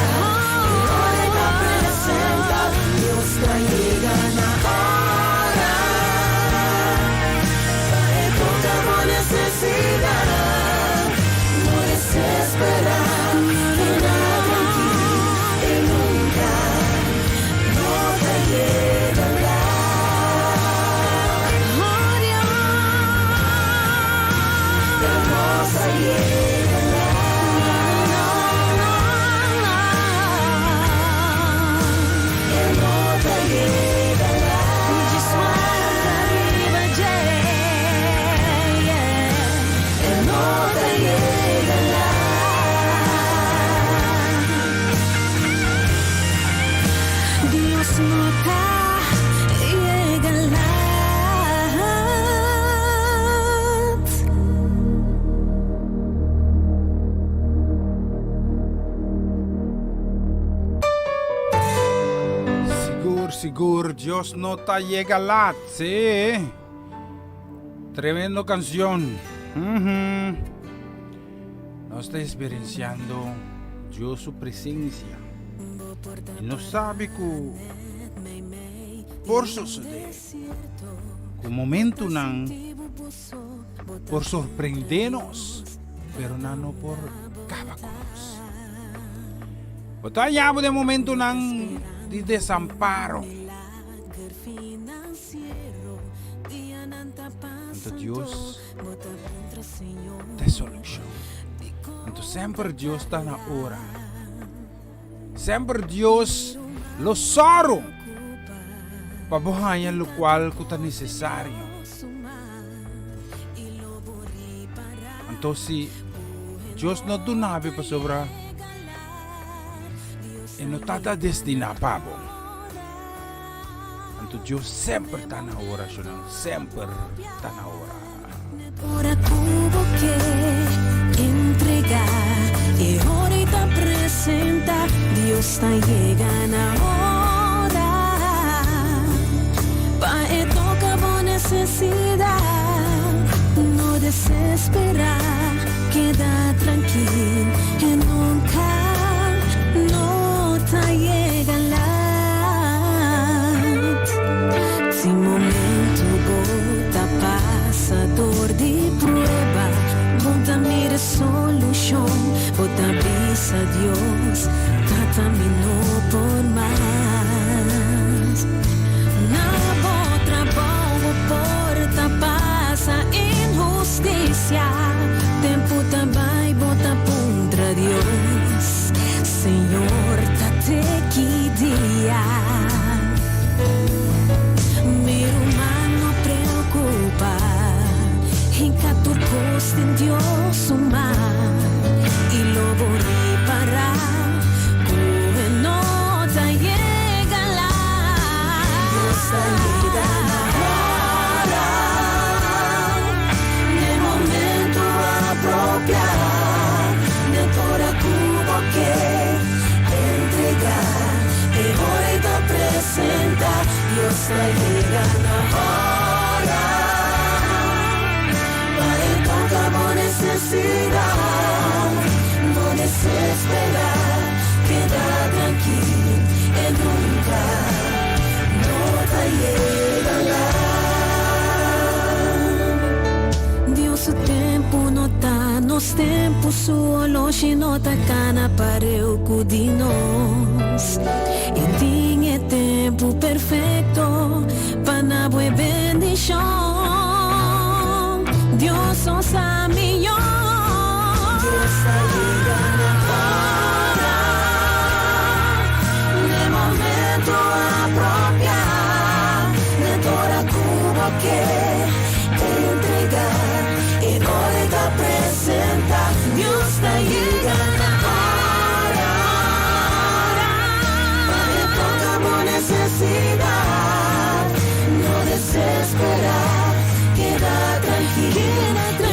y hoy te presenta, Dios está llegando ahora, para tocar por necesidad, no desesperar, queda tranquilo, y nunca no te llegará. Oh Dios, hermosa llegará. Y no te llegará. Just wanna arriba, yeah. Y no te llegará. Dios no está llegará. Sigur, Dios no te llega lat, sí. Tremendo canción. No está experienciando Dios su presencia. Y no sabe que por suceder, que momento nan por sorprendernos, pero no por acabarnos. Botanya de momento nan de desamparo. Ante Dios de solución. Ante sempre Dios está na hora. Sempre Dios lo sorro para buhayan lo cual que está necesario. Entonces Dios no dunabe para sobra e não está destinado para bom. Então Deus sempre está na hora, sempre está na hora. Ora tuvo que entregar y ahorita presenta, Dios está llegando ahora, pa' toca por necesidad. desespera, queda tranquilo que nunca no te llega la. Si momento bota pasador de prueba, bota mira solución, bota avisa a Dios, catamino por más. Nada trabajo porta pasa injusticia, tempo também bota contra Dios, Senhor tá te que dia. Meu humano preocupa, em catur costa em Dios humano, e logo reparar, como não te llega lá, Dios te llega na hora, no momento apropriado, de toda cubo que entregar, e hoy te presenta, Dios te llega na hora, para tocar por necesidad, no desesperar, queda tranquilo, e nunca no te llega lá. Dios o tempo não tá, nos tempos sua longe não tá cana para eu cuidar nós. E tinha tempo perfeito para na boa bendição. Dios nos amó, Dios está llegando ahora, no momento apropiado, de toda cubo que entregar, y hoy te presenta, Dios está llegando ahora, para toda por necesidad, no desesperar, queda tranquilo,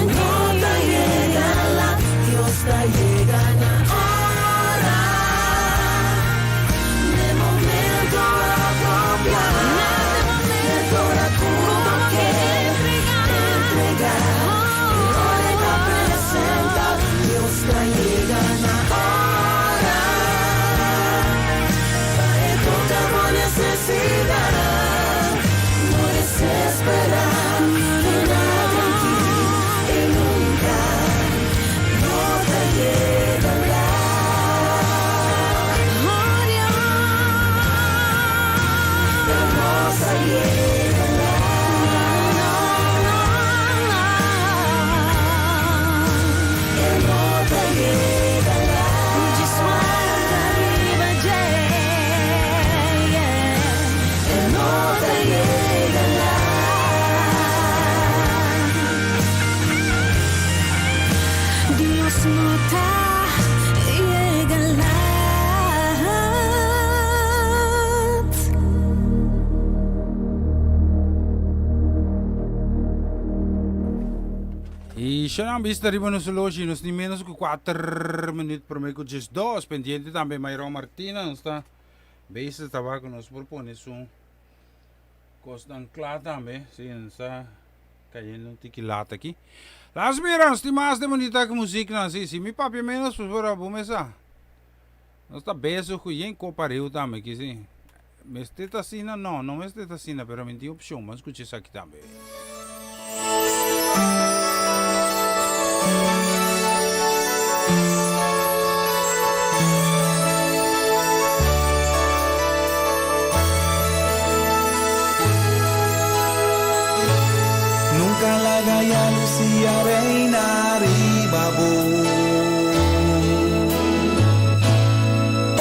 no te llega la, Dios te llega ahora, de momento apropiado, de toda cubo que entregar, y hoy te presenta, Dios te llega ahora, para toda por necesidad, no desesperar, queda tranquilo, y nunca no te llega la. Hermosa llega la. Que no te llega la. Just one arriba, yeah. Que no te llega la. Dios no te llega la. E já não viste arriba no loja, nos nem menos que 4 minutos por meio just 2, pendiente também Mayron Martina, não está base tabaco nos propõe um costa anclado também, sim, está caindo um tiquilata aqui. Las miras, tem mais de bonita que música, não sei se me papi menos por favor, vamos lá. Não está beijo com quem compareu também, que sim. Me está assim, não me está assim, pero me tem opção, mas escute isso aqui também. Nunca la gaya Lucía reina ribabo.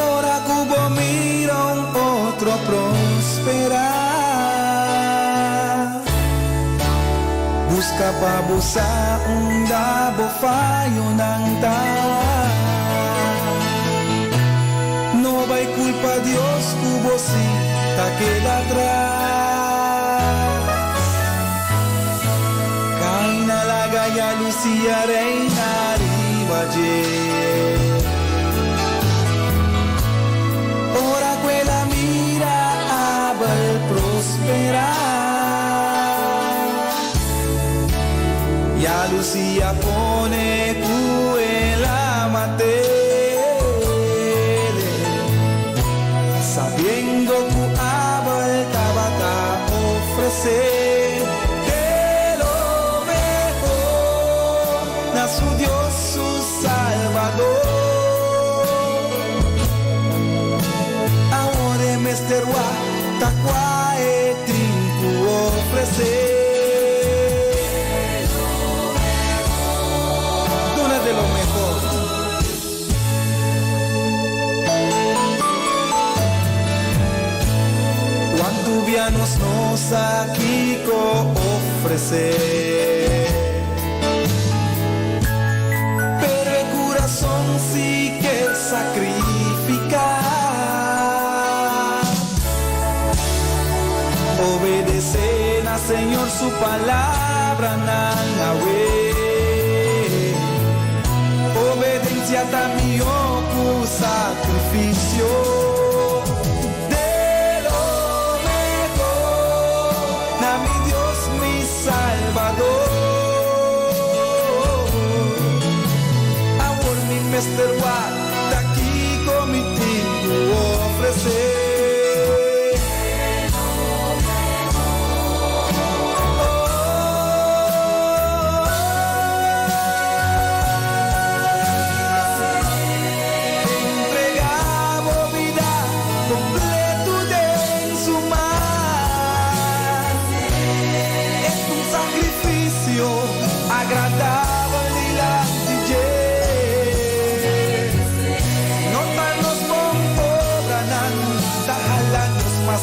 Ora cubo mira un otro prosperar. Busca pa busa un dabo fallo nang tawa. No hay culpa Dios cubo si ta queda atrás. Caina la gaya Lucía reina ribaye. Ora quella mira abel prosperar. Y Ya Lucía pone tú en la materia, sabiendo que abaltaba a ofrecer de lo mejor a su Dios, su Salvador. Ahora me esterwa, taqua e trinco ofrecer. De lo mejor. Cuando vianos nos aquí ofrecer, pero el corazón sí que sacrificar, obedecer al Señor su palabra, Nanawe. Obediencia también tu sacrificio de lo mejor, a mi Dios, mi Salvador. Ahora mi Mr. Watt, aquí con mi tío ofrecer.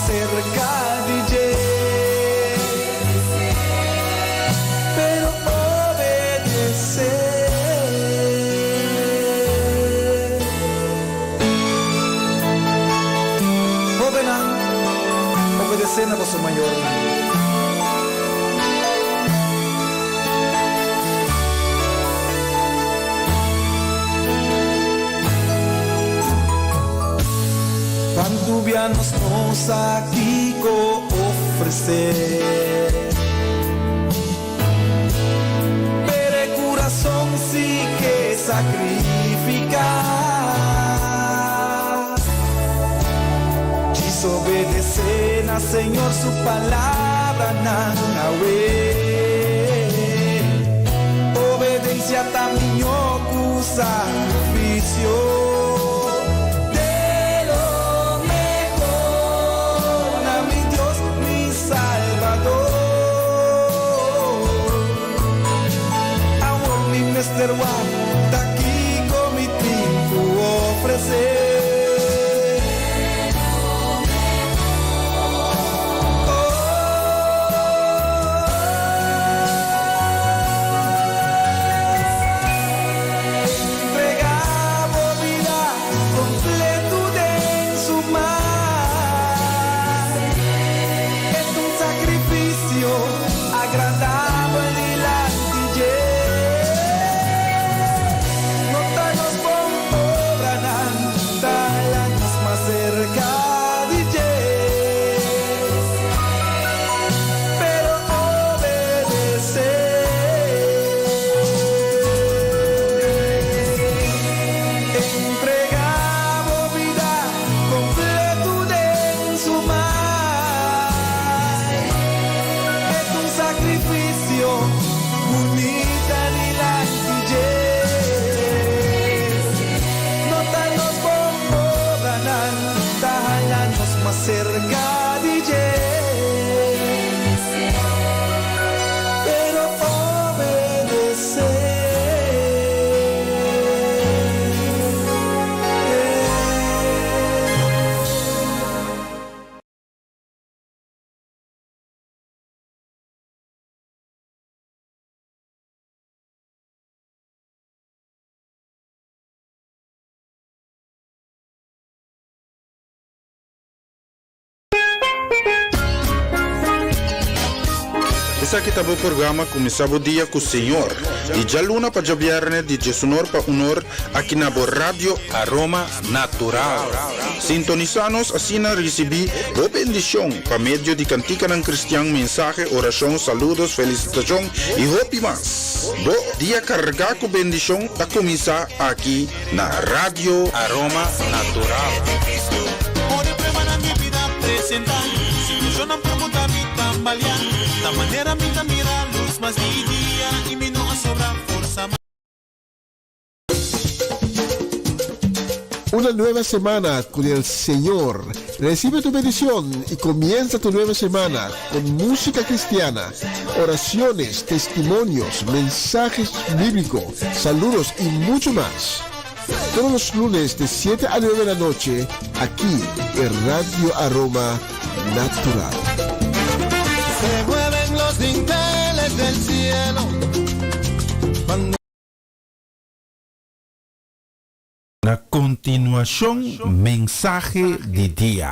Cerca DJ, pero obedecer, obedecer a voz mayor. Quando vianos nos aquí ofrecer, pero el corazón sí que sacrificar, desobedecer al Señor su palabra, Nanawe. Obediencia también tu sacrificio. Mr. One, tá aqui com mi trigo ofrecer. Cerca DJ, pero obedecer. Essa que tava o programa começava o dia com o Senhor. E já luna para viernes de Jesunor para honor aqui na Rádio Aroma Natural. Sintonizanos assim na recebi boa bendição para meio de cantica ng cristiano, mensaje, oração, saludos, felicitação e hope mais. Bo dia carregar com bendição para começar aqui na Rádio Aroma Natural. Ora prueba na minha vida apresentar. Situação não pergunta me tambalear. Da maneira me mira luz mas de dia e me não sobra força. Una nueva semana con el Señor. Recibe tu bendición y comienza tu nueva semana con música cristiana, oraciones, testimonios, mensajes bíblicos, saludos y mucho más. Todos los lunes de 7 a 9 de la noche, aquí en Radio Aroma Natural. Se mueven los dinteles del cielo. A continuación, mensaje de día.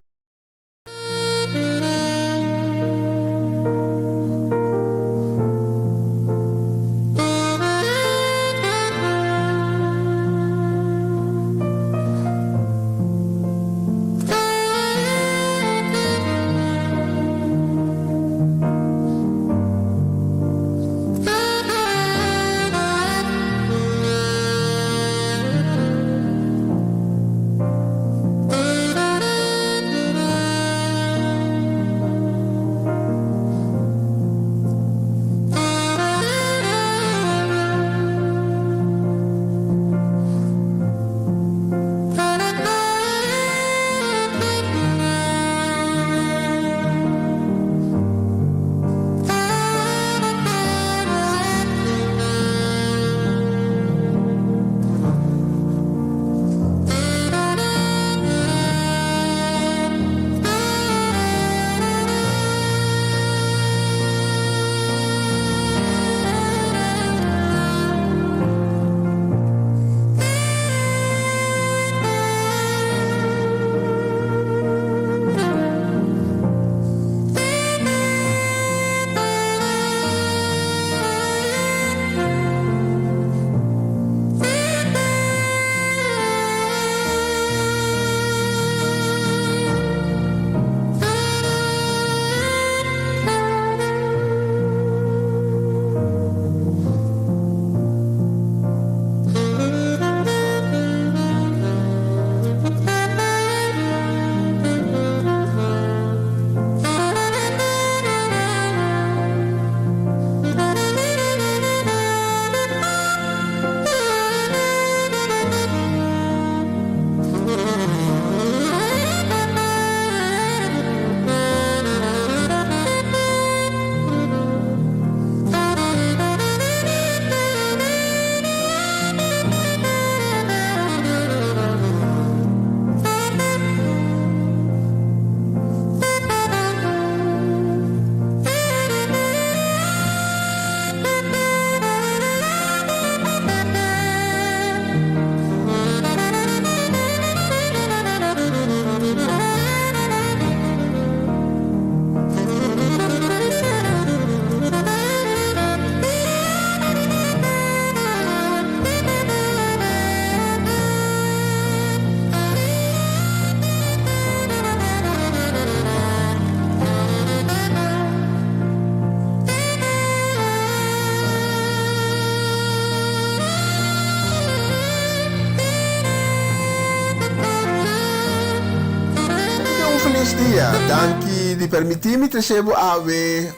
Feliz dia, danke di permitirmi recebo ave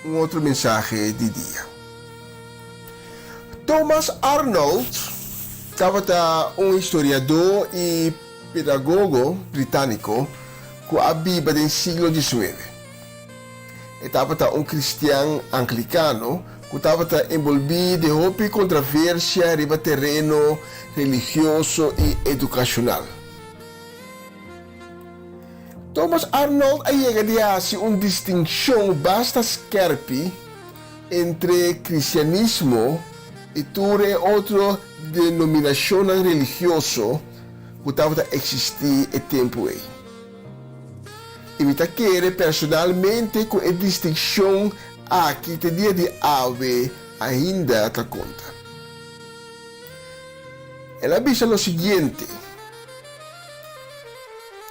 un altro mensaje di dia. Thomas Arnold estava un historiador e pedagogo britânico que habita no século XIX. Estava un cristiano anglicano que estava envolvido em hobby controvérsia riba terreno religioso e educacional. Thomas Arnold llega a una distinción bastante scarpa entre cristianismo y otra denominación religiosa que estaba existir el tiempo ahí. Y me quiere personalmente con la distinción aqui te dia de ave ainda te conta. Ela avisa o seguinte: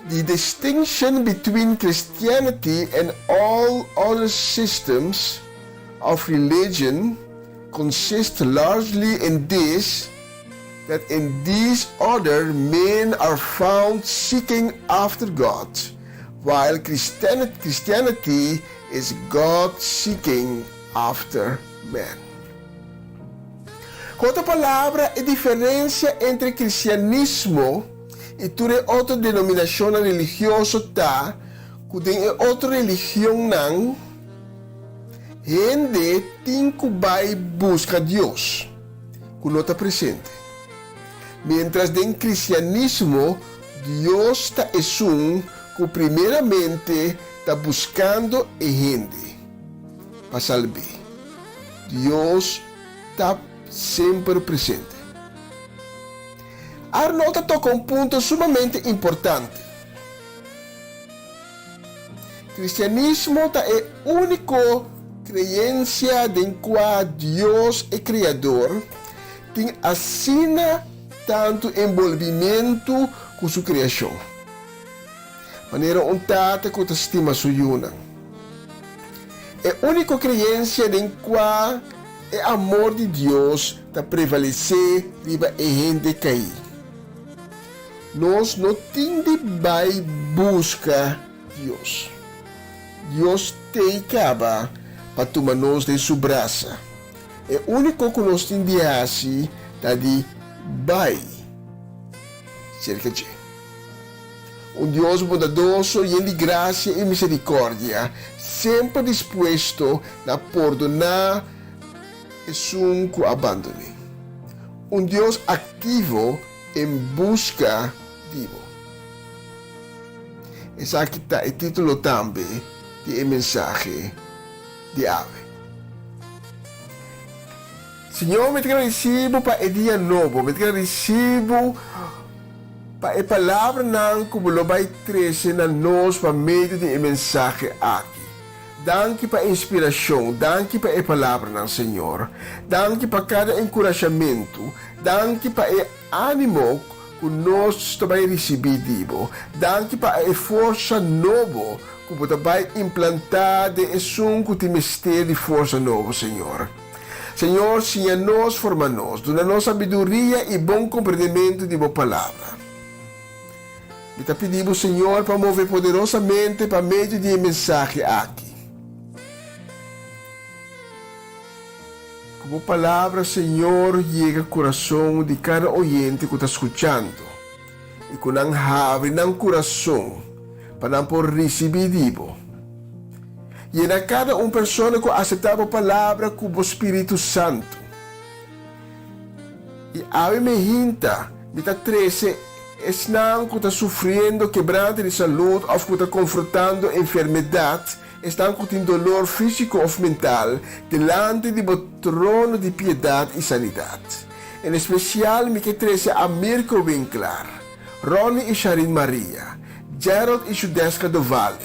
the distinction between Christianity and all other systems of religion consists largely in this, that in these other men are found seeking after God, while Christianity is God seeking after man. Com outra palavra, a diferença entre cristianismo e toda outra denominação religiosa tá, que tem outra religião não, gente tem que vai buscar Deus, que não está presente. Mientras em cristianismo, Deus está que primeiramente está buscando a gente para salvar. Deus está sempre presente. Arnoldo toca um ponto sumamente importante. O cristianismo é a única crença em qual Deus é Criador, tem assina tanto envolvimento com sua criação. Maneira tata que estima sua. É a única crença em qual o amor de Deus está prevalecer riba a gente cair. Nós não temos de buscar Deus. Deus te acaba para tomar-nos de sua braça. É o único que nós temos de fazer é de vai cerca de Deus bondadoso e de graça e misericórdia, sempre disposto a perdonar e que abandone. Deus ativo em busca de. Esse aqui está o título também de mensagem de ave. Senhor, me agradecido para o dia novo, me agradecido para a palavra não como lo vai trazer na nós para meio de mensagem aqui. Danke para a inspiração, danke para a palavra não, Senhor. Danke para cada encorajamento, danke para o ânimo que nós também recebemos. Danke para a força nova que você vai implantar de que te mistério de força nova, Senhor. Senhor, ensina-nos, forma-nos, dona-nos sabedoria e bom compreendimento de tua palavra. E te pedimos, Senhor, para mover poderosamente para meio de mensagem aqui. Como palavra, Senhor, chega ao coração de cada ouvinte que está escutando. E que não abre no coração para não por receber dibo. E na cada pessoa que aceitava a palavra como Espírito Santo. E a me hinta, me está 13, estão que está sofrendo quebranto de saúde ou que está confrontando enfermidade, estão com dolor físico ou mental, delante do trono de piedade e sanidade. Em especial, me que 13 a Mirko Winkler, Ronnie e Sharin Maria, Gerald e Judeska do Vale,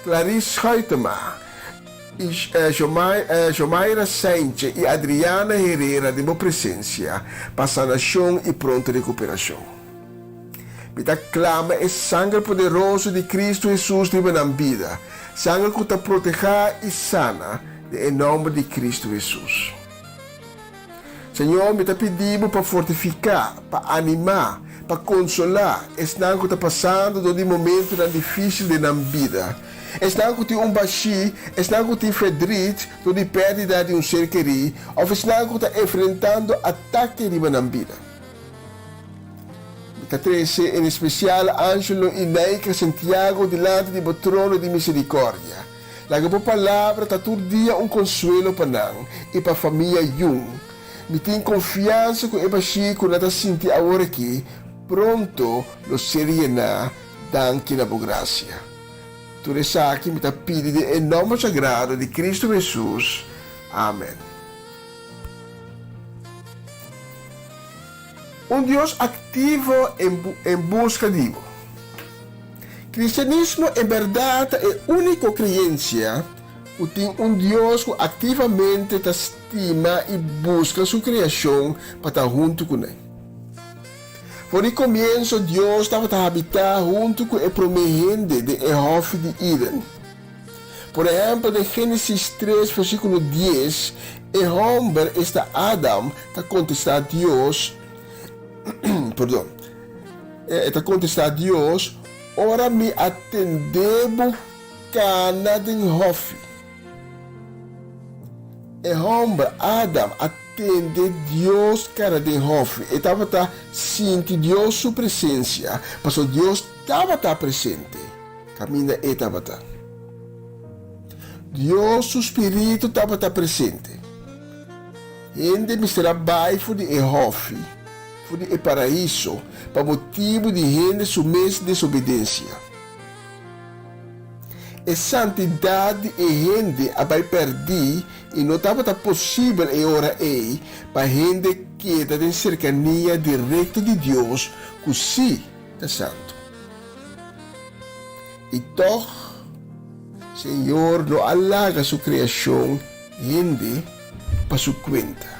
Clarice Huitema, Jomaira Sainche e Adriana Herrera de boa presença, para sanação e pronta recuperação. Me clama o sangue poderoso de Cristo Jesus de na vida, sangue que te proteja e sana, em nome de Cristo Jesus. Senhor, me pedimos para fortificar, para animar, para consolar, estão que está passando de momento tão difícil de na vida. Estão que tem baixi, estão que tem fedrite, de perda de ser querido, ou estão que está enfrentando ataque de na vida. Me 13, em especial, Ângelo e Neika Santiago, delante do trono de misericórdia. La boa palavra está todo dia consuelo para nós e para a família Jung. Me tem confiança que o baixi, que nós sentimos agora aqui, pronto, lo seria na danke na boa graça. Tudo isso aqui me está pedindo em nome sagrado de Cristo Jesus. Amém. Deus ativo em busca de Deus. Cristianismo, em verdade, é a única crença tem um Deus que ativamente te estima e busca sua criação para estar junto com ele. Por el comienzo, Deus estava a habitar junto com o prometente de Hof de Eden. Por exemplo, em Gênesis 3, versículo 10, o homem está Adam, está contestar a Deus, perdão, está contestar a Deus, ora me atendebo cana de Hof. O homem, Adam, atende Deus cara de Hof. E estava a sentir Deus sua presença, mas Deus estava presente. Caminha e estava Deus, seu Espírito estava presente. Gente me trabalha por de Hof, por de paraíso, para motivo de gente submissa à desobediência. A santidade e gente vai perder e não estava possível e ora para gente queda em cercania direta de Deus, que sim é santo. Então, Senhor não alaga sua criação, gente, para sua conta.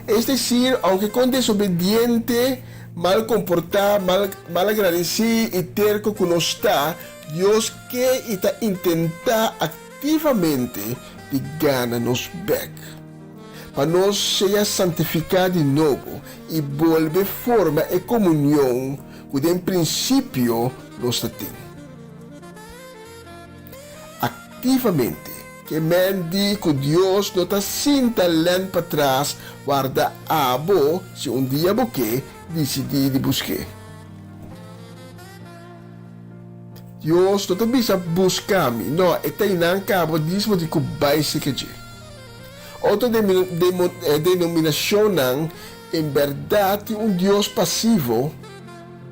Es decir, aunque com desobediente, mal comportado, mal agradecido e terco que não está, Deus quer e está intentar ativamente de ganhar-nos back. Para nós ser santificados de novo e volver forma e comunhão que em princípio nós temos. Ativamente, que mendi que Deus não está sem talento para trás, guarda abo se um dia você decidir de buscar. Deus não bisa buscar-me, não, está em cabo disso de que vai se querer. Outra denominação não, em verdade, Deus passivo,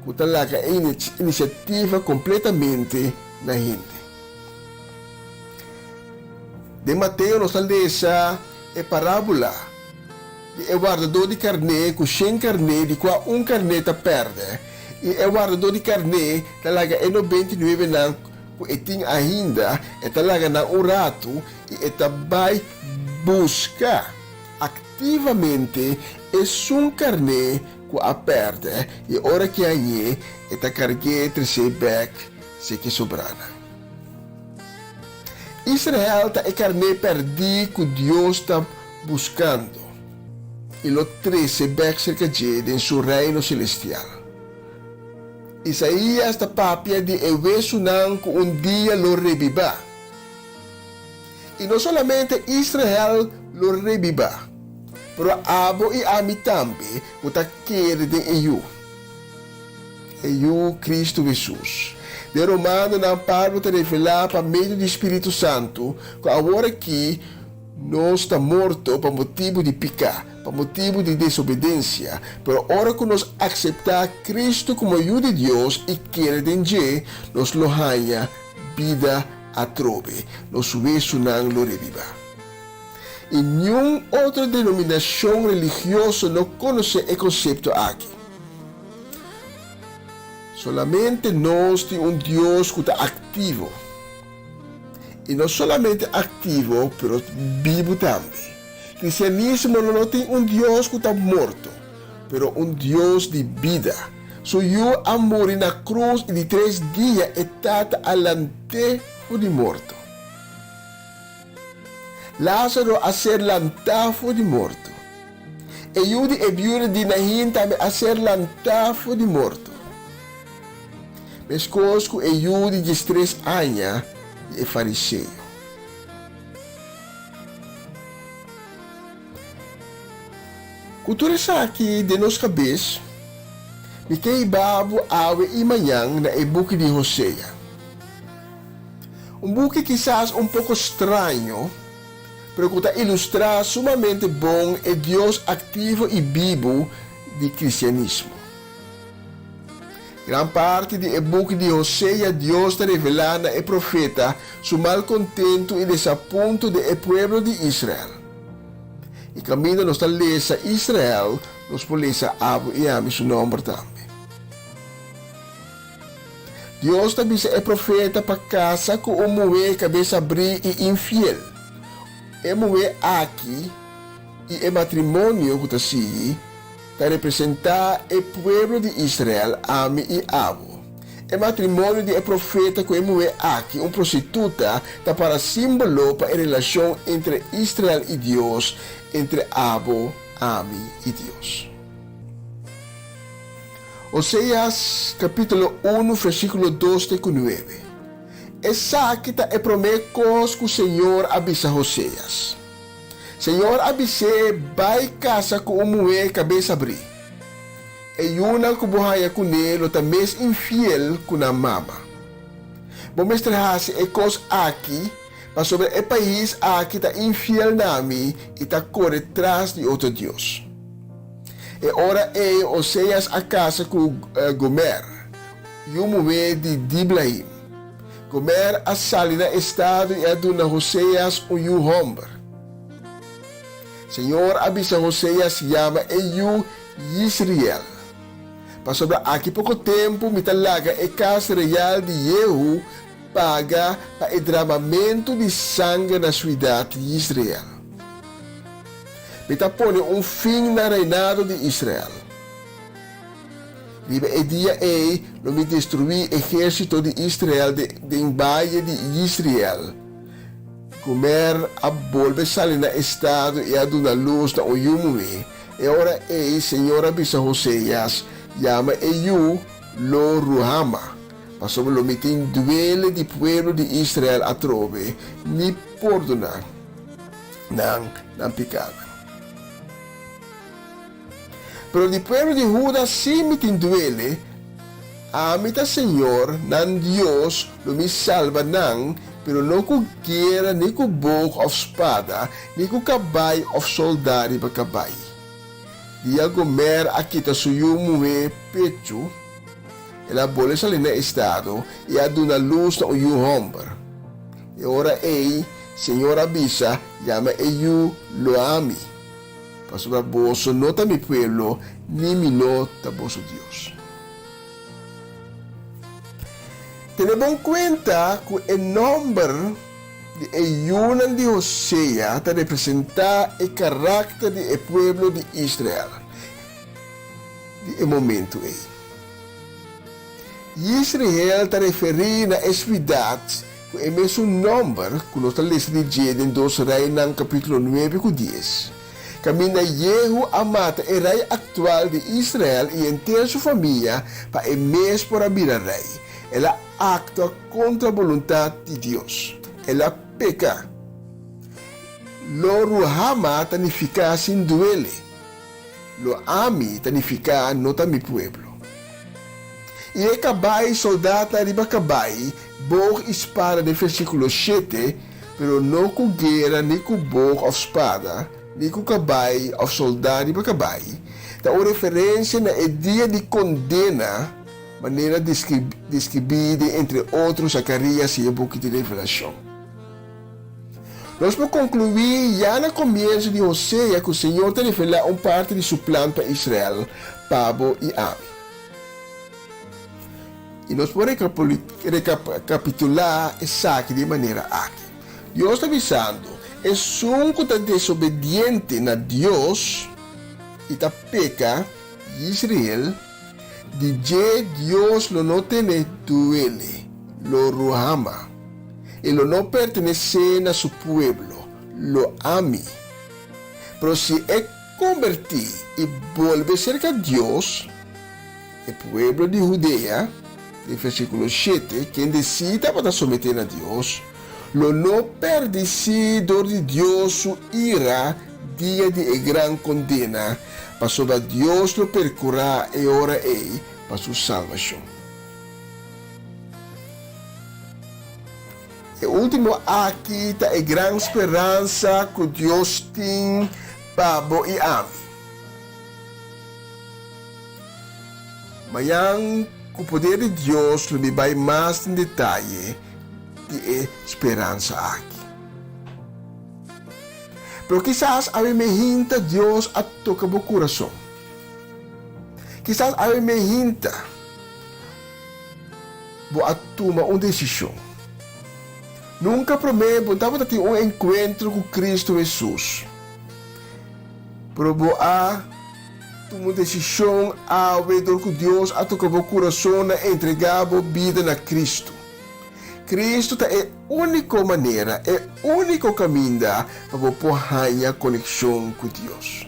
que talaga é iniciativa completamente na gente. De Mateus nos lesa a parábola de guardador de carne, que sem carne, de qual carne está perde. E o guardador de carne talaga é 99 não que tem ainda é talaga na rato e vai buscar ativamente é carne que a perde e hora que aí está carregue terceiro back se que sobrana. Israel está a carne perdi que Deus está buscando e lo 13 back cerca de em seu reino celestial. Isaías está papia de evesunan que dia lo reviva. E não somente Israel lo reviva, pero abo e ami também que está querendo de eu Cristo Jesus. De Romano não para te revelar para meio do Espírito Santo que agora aqui nós está morto por motivo de pecar, por motivo de desobediência, pero agora que nós aceitar Cristo como Filho de Deus e queremos nós lo ganha vida a trove, nós isso não lo reviva. E nenhuma outra denominação religiosa não conhece o conceito aqui. Solamente nós temos Deus que está ativo. E não somente ativo, mas vivo também. Cristianismo não tem Deus que está morto, mas Deus de vida. Eu a morrer na cruz e de 3 dias está alante de morto. Lázaro a ser lantado de morto. E eu de viúva de Naim também a ser lantado de morto. Mas conosco e eu de 3 anos e fariseu. Cultura sa aqui de nos cabeça, me kay babo awe e manhã na buque de Hosea. Buque quizás pouco estranho, pero que está ilustrar sumamente bom e Deus ativo e vivo de cristianismo. Gran parte de buque de Hosea, Deus está revelando e profeta su malcontento e desapunto de pueblo de Israel. E caminho nos lesa Israel, nos polesa abo e ami su nome também. Deus também é profeta para casa com uma mulher cabeça abrir e infiel. É mulher aqui e é matrimônio que está representar o povo de Israel, Ami e Abo. É matrimônio de profeta com a mulher aqui, uma prostituta, está para símbolo para a relação entre Israel e Deus, entre Abo, Ami e Deus. Oséias capítulo 1, versículo 2 e 9. Essa aqui é promessa que o Senhor avisa a Oséias. Senhor avisa, vai casa com uma mulher cabeça abrir. E uma que buhaya com ele, também infiel com a mama. Vou mostrar-se a coisa aqui, mas sobre o país aqui está infiel nami e está corre atrás de outro Deus. E ora Oséias a casa com Gomer, e uma mulher de Diblaim. Gomer a sali na estado e a dona Oséias um homem. Senhor avisa Oséias chama Israel. Para sobre aqui pouco tempo, me talaga a casa real de Jehu paga para o derramamento de sangue na cidade de Israel. Me põe fim na reinado de Israel. Liebe o dia não me destruir o exército de Israel de embaixo de Israel. Comer a volver sair na estado e a dar luz na Oyumume. E ora Senhor avisa Oséias, chama lo Ruhama. Para sobre o mitin duele de pueblo de Israel a trove, ni perdonar, não pecado. Pero de pueblo de Judá sim mitin duele, a mita Senhor, nan Deus, lo me salva nan, pero não com guerra, nem com boca ou espada, nem com caballo ou soldado para caballo. Dia Gomer aqui está suyo mulher pecho, ela boleh salir na estado e a dar luz na uyu homem. E ora Senhor avisa, chama lo ami. Para sobre bolso nota mi pueblo, ni mi nota bolso Deus. Tenemos en cuenta que el nombre de ayunan de Oséias te representa el carácter del pueblo de Israel. De momento Israel te referir a essa cidade que é mesmo nombre que nós lemos em 2 Reis, capítulo 9 e 10. Camina Jehu a mata o rei atual de Israel e inteira sua família para o mês por abrir a rei. Ela actua contra a vontade de Deus. Ela peca. Lo Ruhama significa sin duele. Lo ami significa no ta mi pueblo. E o cabai soldado arriba cabai, bog espada de versículo 7, pero não com guerra, nem com bog ou espada, nem com cabai ou soldado arriba cabai. Da uma referência na dia de condena, maneira describida entre outros Zacarias e o book de Revelação. Nós vamos concluir já no começo de Oséias que o Senhor te revela parte de seu plano para Israel, Pabo e Ami. E nós podemos recapitular isso aqui de maneira aqui. Deus está avisando, é um que está desobediente a Deus e está peca Israel, de Deus não tem duele, lo Ruhama, e não pertenece a seu pueblo, lo ami. Pero se é convertir e volver cerca de Deus, o pueblo de Judea, no versículo 7, quem decida para someter a Deus, lo não perdecido de Deus su ira, dia de gran condena, para sobre Deus lo percurá e ora para sua salvação. E último aqui está a grande esperança que Deus tem para e Ami. Amanhã, com o poder de Deus, me vai mais em detalhe de esperança aqui. Pero quizás a mí me hinta Deus a tocar meu coração. Quizás a mí me hinta boa toma uma decisão. Nunca prometo ter um encontro com Cristo Jesus. Pero boa toma uma decisão ao redor com Deus a tocar o coração na entregar a vida na Cristo. Cristo é a única maneira, é o único caminho para poder a conexão com Deus.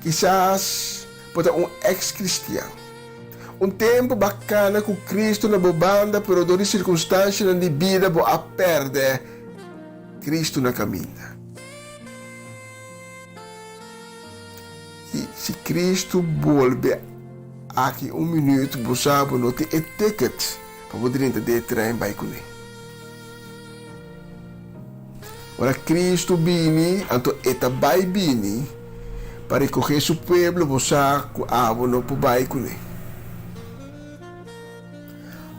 Quizás pode um ex-cristiano. Tempo bacana com Cristo na banda, pero por circunstâncias na vida a perder Cristo na caminho. E se Cristo volve aqui minuto, você não tem ticket para poder entender trem vai com ele. Ora Cristo vini, então eta vai vini para recoger seu povo, você não pode com ele.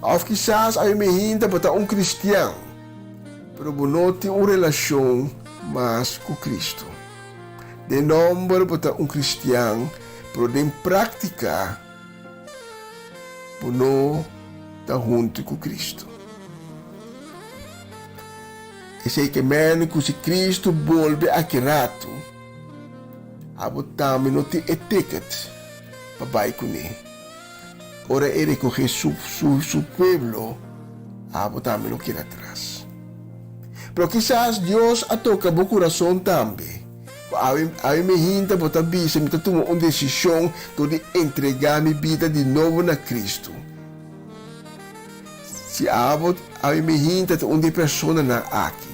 Of quizás ay mehinta para um cristiano, pero não tem uma relação mais com Cristo. De nome para um cristiano, pero de prática, não está junto com Cristo. E sei que mesmo se Cristo volve aqui rato, também não tem etiqueta para ir com ele. Ora ele recoger su pueblo, também não quer atrás. Pero quizás Deus a toca o coração também. A me hinta para bisa, me tomar uma decisão de entregar minha vida de novo na Cristo. Se a me hinta uma pessoa na aqui,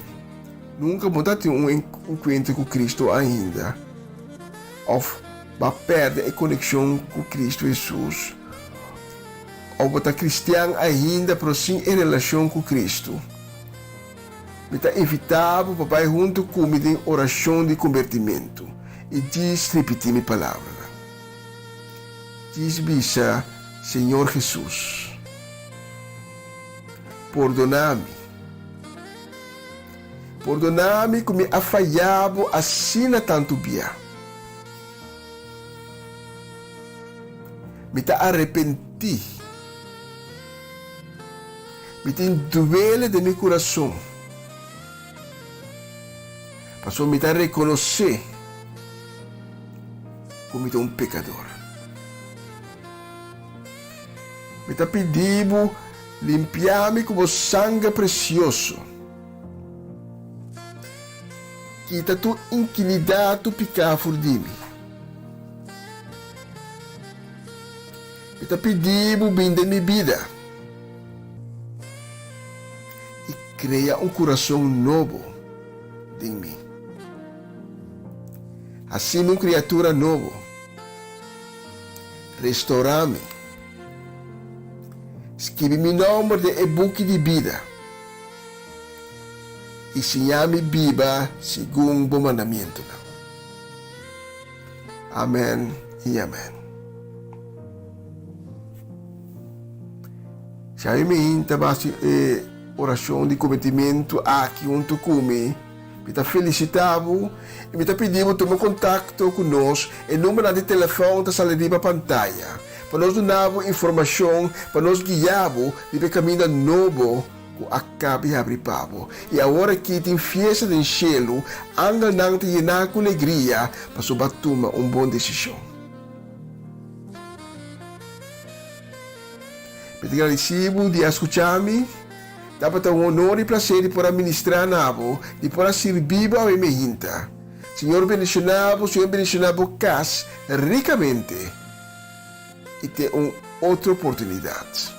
nunca pode ter um encontro com Cristo ainda. Ou vai perder a conexão com Cristo Jesus. Ou você é cristiano ainda, mas sem relação com Cristo. Você é invitado para ir junto comigo em oração de convertimento. E diz, repetir minha palavra. Diz, bisa, Senhor Jesus, perdona-me. Perdona-me que me afalhava assim tanto bia. Me arrependi. Me duele de meu coração. Passou me reconhecer como um pecador. Me pedindo limpiar-me com sangue precioso. Quita tu inquilidade, tu pecado por de mim. Me pedindo bem de minha vida. Cria um coração novo em mim. Assim, uma criatura nova. Restaura-me. Escreve meu nome de e-book de vida. E ensinha-me viva segundo o mandamento. Amém e amém. Se a me interessa oração de convertimento aqui junto comigo, me felicitavo e me pedimos tomar contato conosco. O número de telefone está ali na pantalla. Para nós dar informação, para nós guiar de caminho novo que acaba de abrir pavo. E agora que tem festa de cielo, anga não te llenar com alegria para sobar tomar uma boa decisão. Me agradecido de escutar-me. Dapat um honor e prazer de poder ministrar nabo, de poder servir a minha hinta. Senhor bendicionado casa ricamente e ter uma outra oportunidade.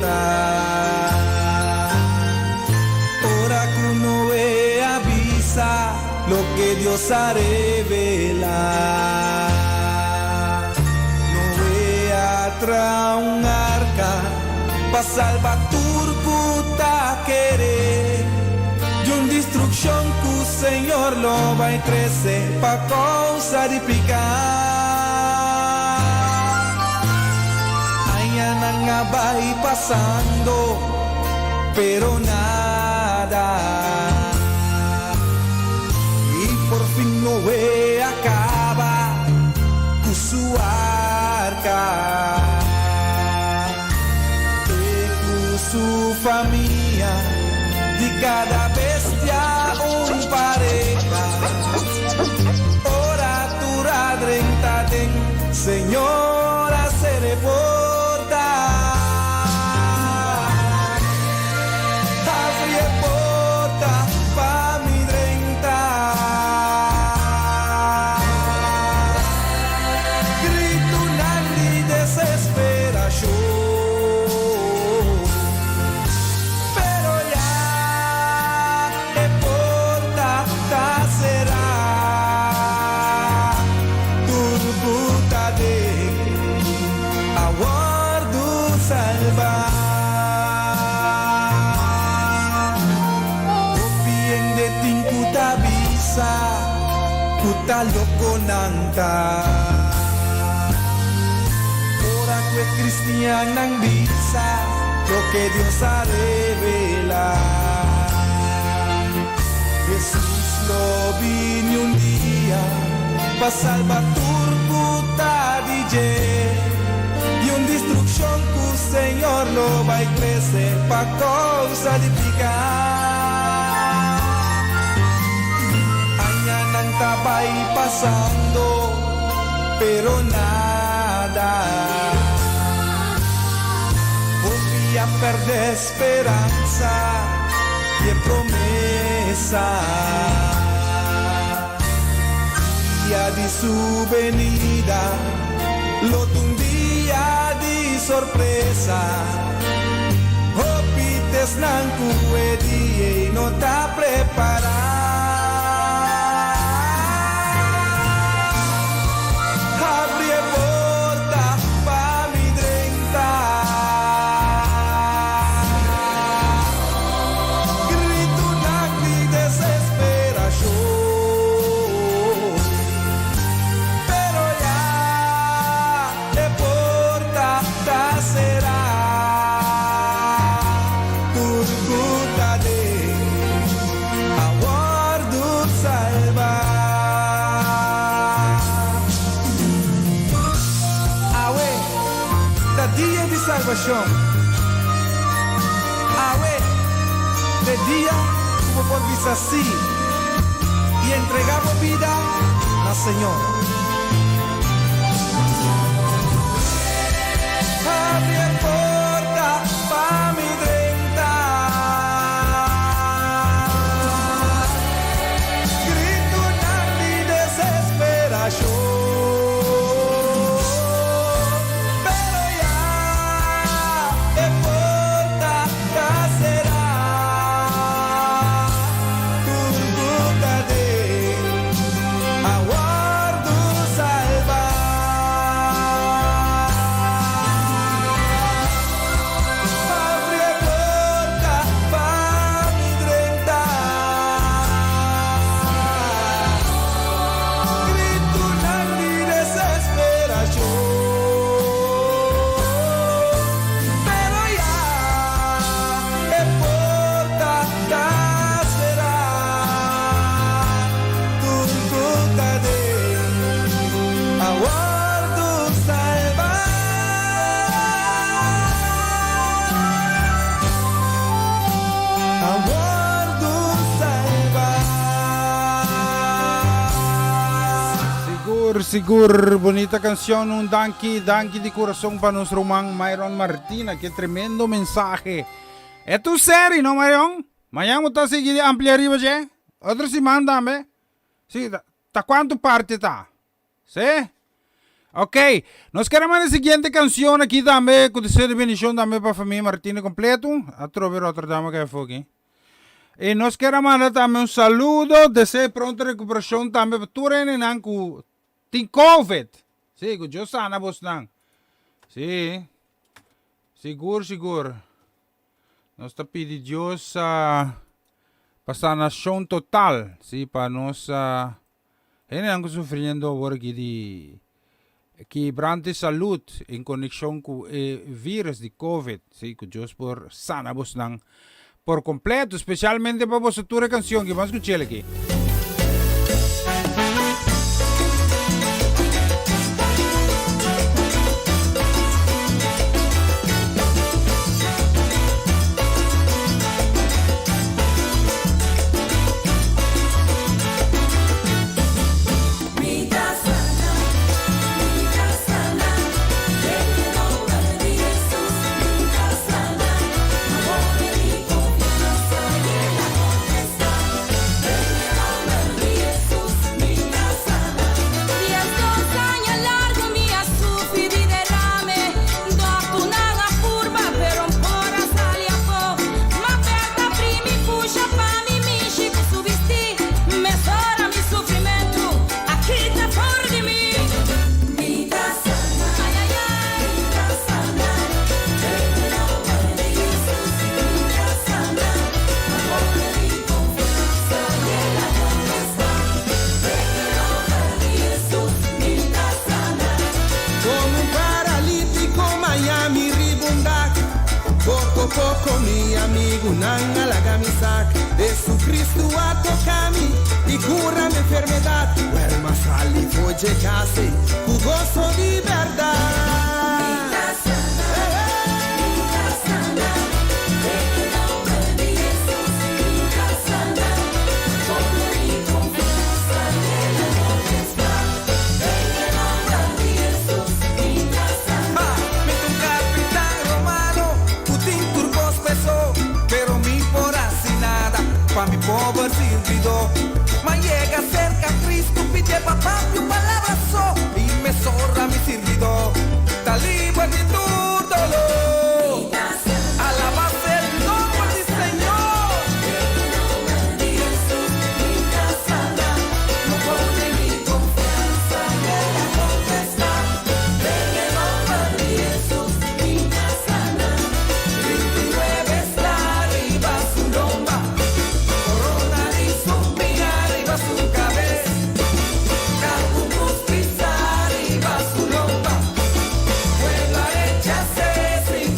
libertad. Ahora que uno ve, avisa lo que Dios ha revelado. No vea atrás un arca pa' salvar turcuta querer. Y una destrucción que el Señor lo va a crecer pa' causa de picar. Mañana va a ir pasando, pero nada. Y por fin no ve acaba con su arca. Su familia, de cada bestia un pareja. Ora tu radrenta den, Señora se reporta. Abre porta pa' mi drenta. Grito nandi desesperación. Loco nanta. Ora que cristiana visa lo que Dios ha revelado. Jesús lo vino un día pa' salvar turcuta DJ. Y una destrucción que el Señor lo va a crecer pa' causa de picar. Va a ir pasando, pero nada. Volví a perder esperanza y promesa. Día de su venida, lo un día de sorpresa. Hopites nanku y no está preparado. Salvación. Awe, de día como por visa así y entregamos vida al Señor. Abre porta pa' mi drenta. Grito nandi desesperación. Sigur, bonita canción, un danki de corazón para nuestro man Myron Martina, qué tremendo mensaje. ¿Es tu serie, no, Myron? Mañana está seguir amplia arriba, ¿sí? Otro si manda, ¿me? Sí, ¿ta cuánto parte está? ¿Sí? Ok, nos queremos la siguiente canción aquí también, con deseo de bendición también para familia Martínez completo. A trover otra dama que fue aquí. Y nos queremos mandar también un saludo, deseo pronta recuperación también para tu renan con COVID. Sí, con yo sana vos dan. Sí, seguro. Nos está pidiendo Dios para sanación total, sí, para nos estamos sufriendo ahora de quebrante salud en conexión con el virus de COVID, sí, que Dios por sana vos dan por completo, especialmente para vosotros canción que vamos a escuchar aquí. Poco mi amigo nanga la camisa Jesucristo a tocarme y cura mi enfermedad. Duerma sal y folle casi, jugoso de verdad. Pa' mi pobre servido, ma llega cerca Cristo, pide papá più palabras so, y me zorra mi servido, está libre de tu dolor, alabas el nombre del Señor, no pone mi confianza en la potestad, en el nombre de Jesús, mi sana, 29 está arriba su lomba. Su cabeza, algunos pisar arriba su lomba, puebla hecha sin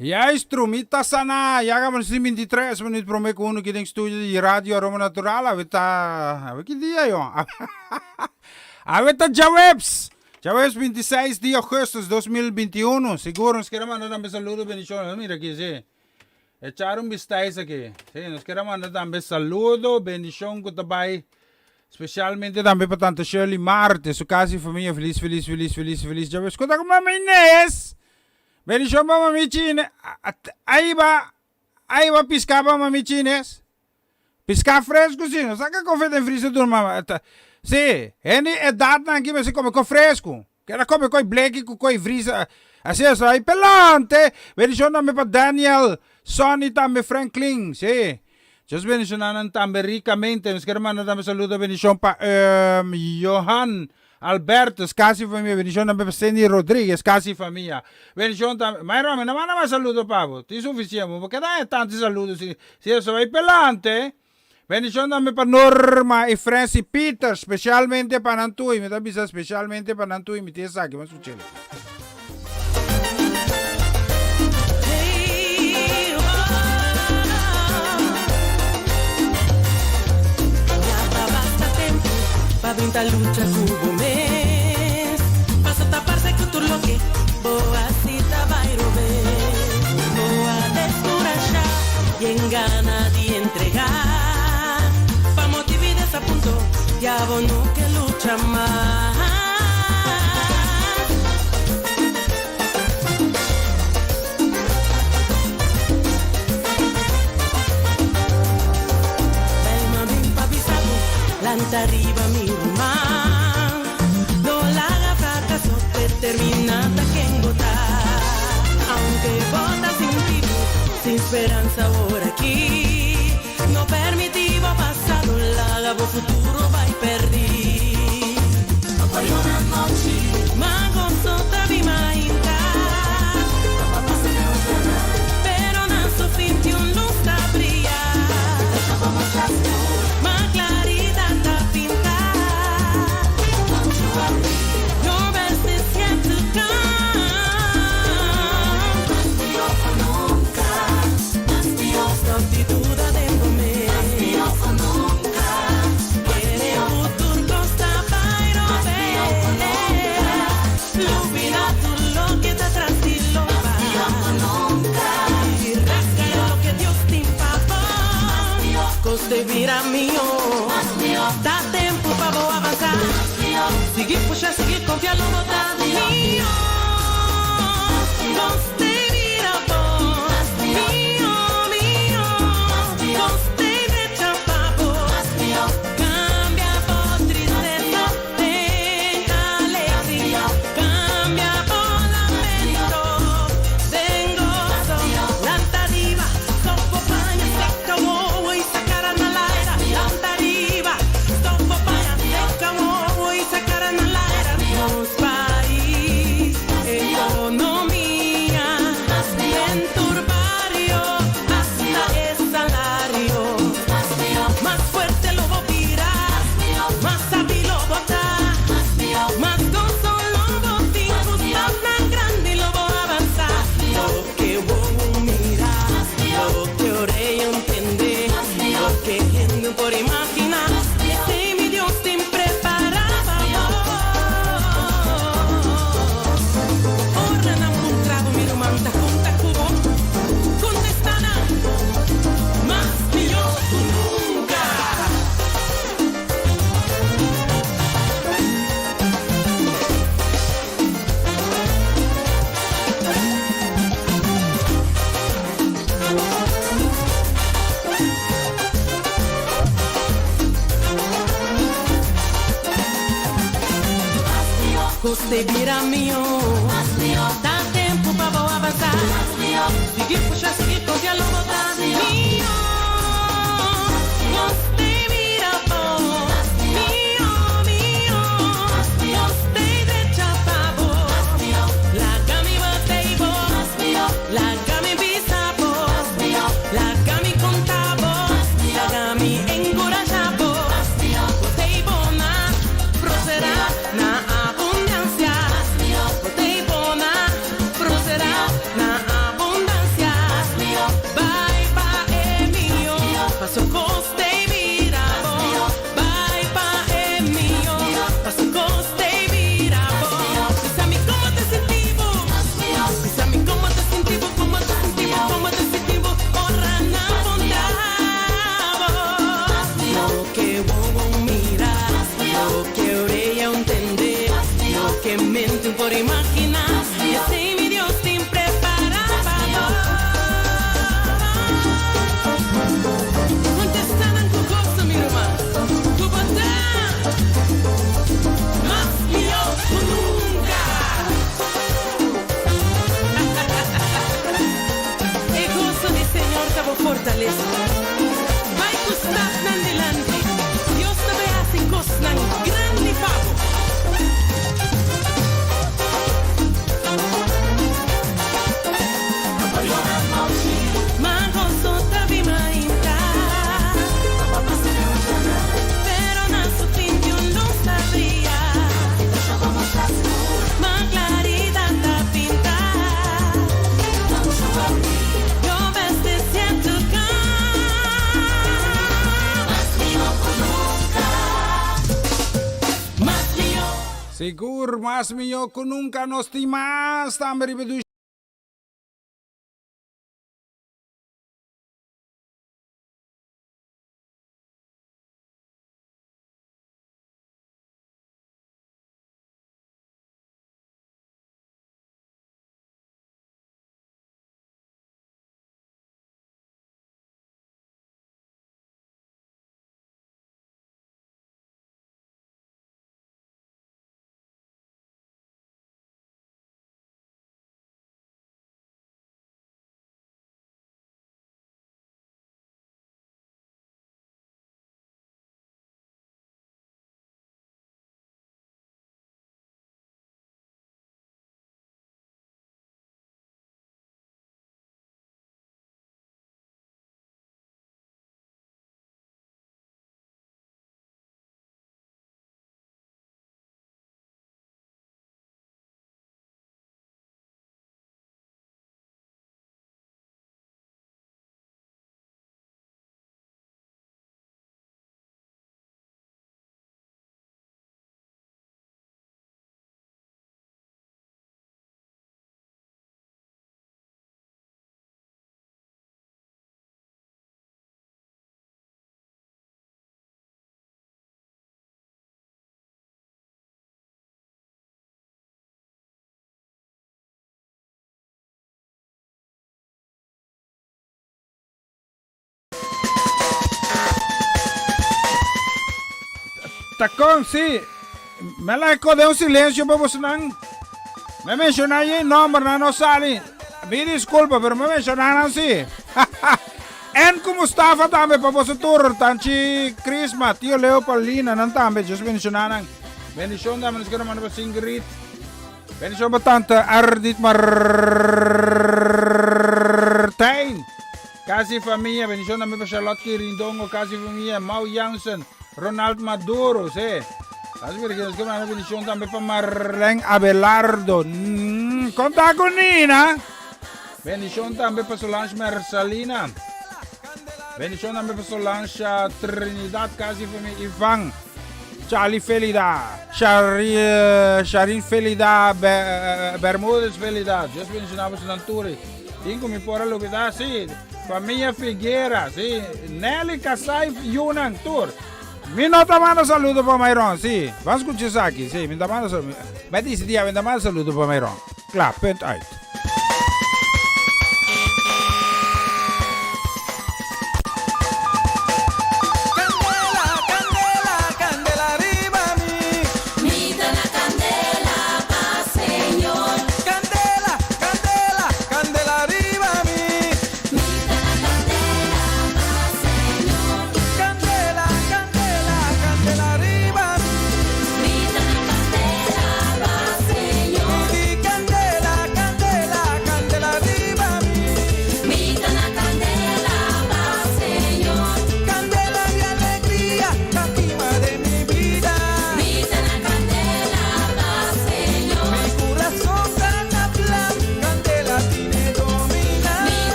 Ja, strumita sana. Ja, gaan we 23 minuten pro me kuno kidding studio di Radio Roma Natural. Aveta dia, joh. Aveta Jawebs. Jawebs 26 de agosto 2021. Seguro nos queremos mandar un saludo, bendición. Mira aquí, sí. Echar un vistazo aquí. Sí, nos queremos mandar un saludo, bendición que tabay. Specialmente também para tanta Shirley Marte, sua casa e família, feliz. Já ves, conta com Mama Inês. Bendição para Mama Inês. Aí vai piscar para Mama Inês. Piscar fresco, sim. Não sabe que confia em frisa do mama. Sim, é data aqui, mas você come com fresco. Ela come com black, com frisa. Assim, aí pelante. Bendição também para Daniel, Sonny também, Franklin, sim. Just bendicionanan tambe ricamente. Nos queremos mandar también saludo, bendición para Johan Alberto, casi familia. Bendición también para Cindy Rodríguez, casi familia. Bendición también. Mayra, no manda más saludo, Pablo. Ti suficiente, porque da tantos saludos. Si eso va pelante. Bendición también para Norma y Francis Peter, especialmente para Antui. Me da visa especialmente para Antui. Mi tía Saki, más sucede. Pinta lucha cubo mes paso taparse con tu loque boa cita bairo ves boa descuracha y en gana de entregar pa motivar ese punto ya bono que lucha más Lanta arriba mi rumán, no la haga fracaso, determinada que engotar. Aunque bota sin tipo, sin esperanza ahora aquí, no permitivo pasado, la haga futuro va y perdí. Hay una noche, mago sota vi mainta, pero no su fin de un luz a brillar. Más claridad. Mira mío, dá tempo para vou avançar. Seguir, puxar, seguir, confiar no botar mío. Gostei, mira voz, mío. Gostei de chapabo, cambia por tristeza, tem alegria, cambia por lamento, tem gozo, lanta arriba, sopo paña, seca, wow, y sacar a país, economía, en turbario, hasta el salario. Más fuerte lo voy a tirar, más hábil lo voy a dar, más gozo lo voy a disfrutar, más grande lo voy a avanzar. Lo que voy a mirar, lo que oré y entender, lo que gente por imaginar, este mi Dios siempre preparaba. Gostei, vira mío, dá tempo para vou avançar. Seguir, puxar, seguir, confiar, não botar mío. Gostei, vira voz, mío. Gostei de chapabo, larga mi botei voz, larga mi bisabo, larga mi contabo, larga mi encorajabo. Botei bona, prosperar na abundância. Botei bona, prosperar na abundância. Seguro mas melhor que nunca nós temos. Também repetir. Tacón, sí. Me la de un silencio, vamos a me mencioné el nombre, no sale. Me disculpa, pero me mencionaron así. En como estava también para vosotros, tanchi Christmas, tío Leo Paulina, no también, just mencionaron. Bendición dame, nos queremos mandar Ingrid. Bendición bastante, Ardit Martijn. Casi familia, bendición dame para Charlotte Kirindongo, casi familia, Mau Jansen. Ronald Maduro, sí. Así que nos queda una bendición también para Marlene Abelardo. Conta con Nina. Bendición también para Solange Mersalina. Bendición también para Solange Trinidad, casi familia Iván. Charlie Felida. Sharin Felida. Bermúdez Felida. Yo mencionaba su Nanturi. Cinco mi por lo que da, sí. Familia Figuera, sí. Nelly Casay Yunang Tour. Mi nota manda saludo para Mayron, sì. Vamos a escuchar eso aquí, sí. Mi nota manda saludo. Me dice, mi nota manda saludo para Mayron. Klaar, punt uit. Candela,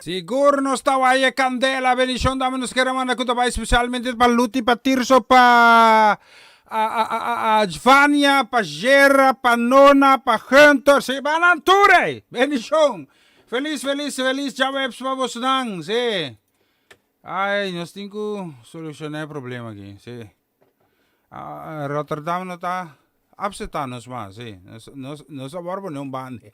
Siguro no estaba ahí candela, bendición, dame nos queremos na kutabay especialmente para Luti, para Tirso, para Vania, para Gera, para Nona, para Hunter, si van a Ture, bendición. Feliz, ya webs pa vos nang, sí. Ay, nós temos que solucionar o problema aqui, sí. Rotterdam não está absetanos mais, sí. Nós aborbo não bande.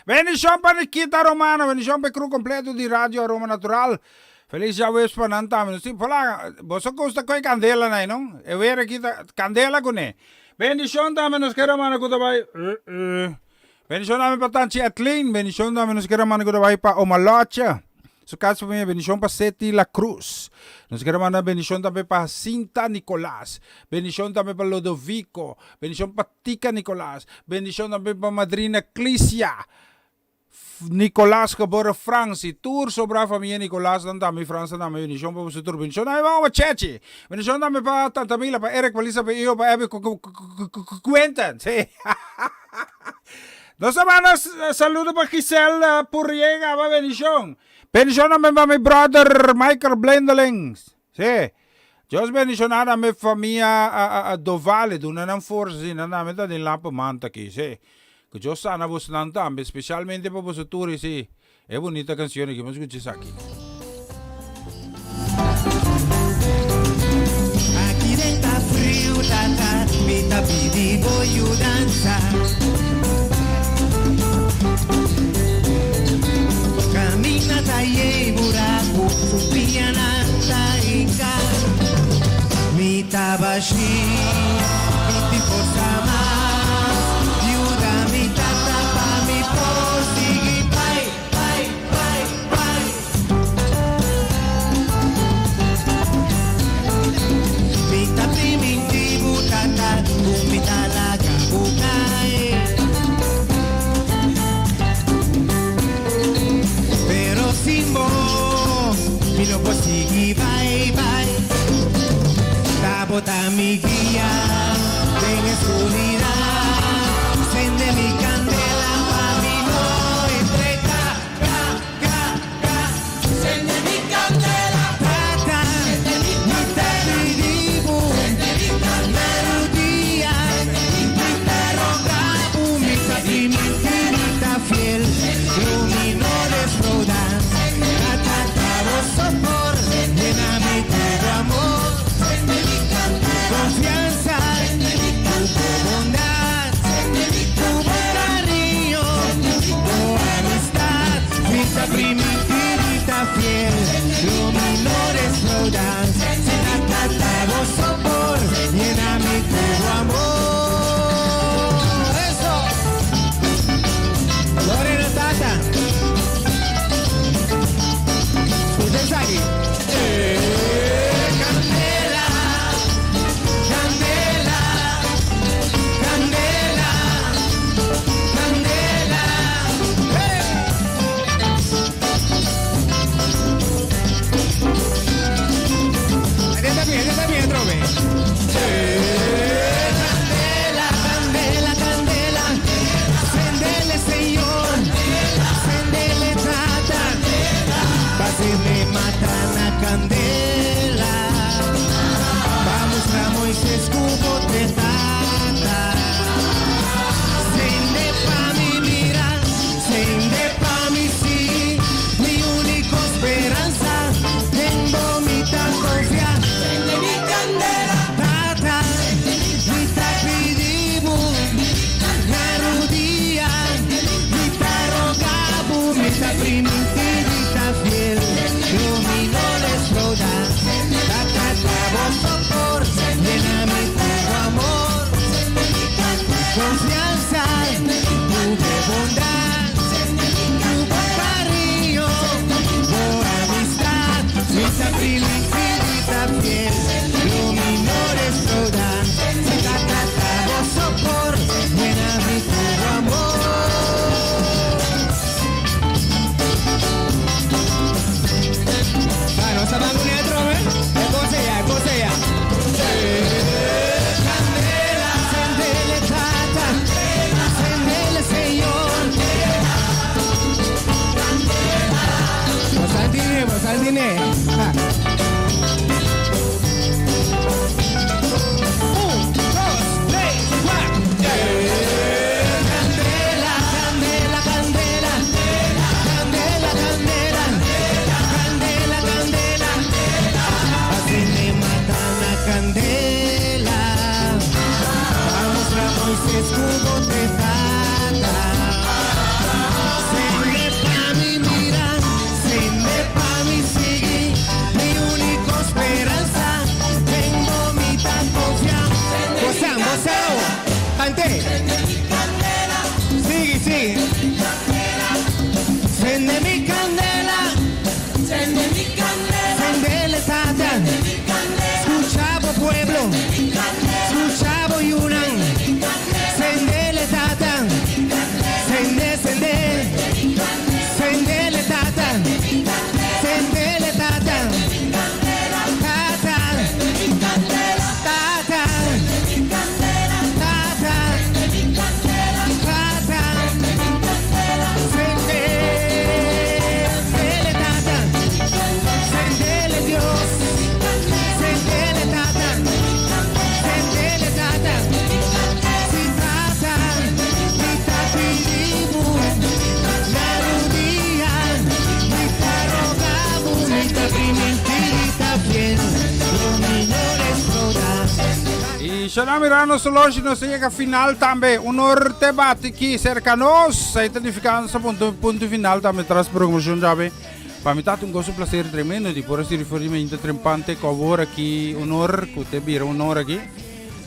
Bendição para Nikita Romano, bendição para o crew completo de Rádio Aroma Natural. Feliz já vez para Nanta, nós temos falar, você gosta com candela, não? Eu ver aqui candela com ele. Bendição também nos quer mano que vai. Bendição também para Tanti Atlin, bendição também nos quer mano que vai para Omalocha. Su caso para mim, bendição para Seti La Cruz. Nos quer mandar bendição também para Cinta Nicolás. Bendição também para Lodovico. Bendição para Tica Nicolás. Bendição também para Madrina Clícia. Nicolás geboren Franci. Tour sobra família Nicolás. Dan também França também. Bendição para você tur. Bendição também para Chechi. Bendição também para Tanta Mila, para Eric, para Lisa, para Io, para Abby Quentin. Sí. Dos semanas, saludo para Giselle Purriega. Bendición. Bendición também para meu brother Michael Blendelings. Sí. Dios bendicionar a minha família Dovale. Duna não força, sim. Não dá metade de lampa manta aqui, sí. Que Dios sana vos também, especialmente para vos tours, sí. É bonita canção que vamos escuchar aqui. Aqui dentro tá frio, tá, me tá pedindo vou dançar. Camina talle buraco, subia na taica. Mi tabashi, mi ti forza más. Ayuda mi tata pa mi prosegui, pai. Mi ta primitivo tata, mi talaga bukai. Mi no consigo, vai. Tabota mi guía, en oscuridad. Encende mi candela, pa' mi no entregar. Encende mi candela, tata. Mi taridibu, mi rodilla. Mi tarrogabu, mi sacriminta fiel. Lumino desrodar. Sopor, lléname tu amor, confianza, tu bondad, tu cariño, tu amistad, vista primitivita fiel, luminores rodan, se tratado sopor, lléname tu amor. Eso, Lorena Tata. Candela, candela, candela, candela. Está bien, Robe. Candela, candela, candela. Prendele, Señor. Prendele, Tata. Fácil matan a candela. Vamos a Moisés cubo de tata. Sende pa mi mirar, sende pa mi sí. Mi única esperanza, tengo mi tan confianza. Sende mi candela, tata. Mi tapidibu, mi rodilla. Mi tarrogabu, mi taprimitivita fiel. Luminores rodan, tata, sopor, lléname tu amor. Moisés Hugo te tata. Sende pa' mi mira, sende pa' mi sigue, mi única esperanza, tengo mi tan confianza. Gozao, cante. Sigue. Sende mi candela, sendele tata. Escuchavo pueblo, escuchavo yunan. Sendele tata, sende, sendele tata, sendele tata, tata, sendele Dios, sendele tata, sendele tata, si tata, mi tapiribu, la rubia, mi tarogabu, mi tapimentita bien, los minores todas. Y Shanami Rano Solosino se llega final también. Unor debate aqui cerca nós. Sai identificando sa ponto final também tras promoção jabe. Para mim tá um gosto prazer tremendo de por esse riferimento trempante cover aqui honor que te vira honor aqui.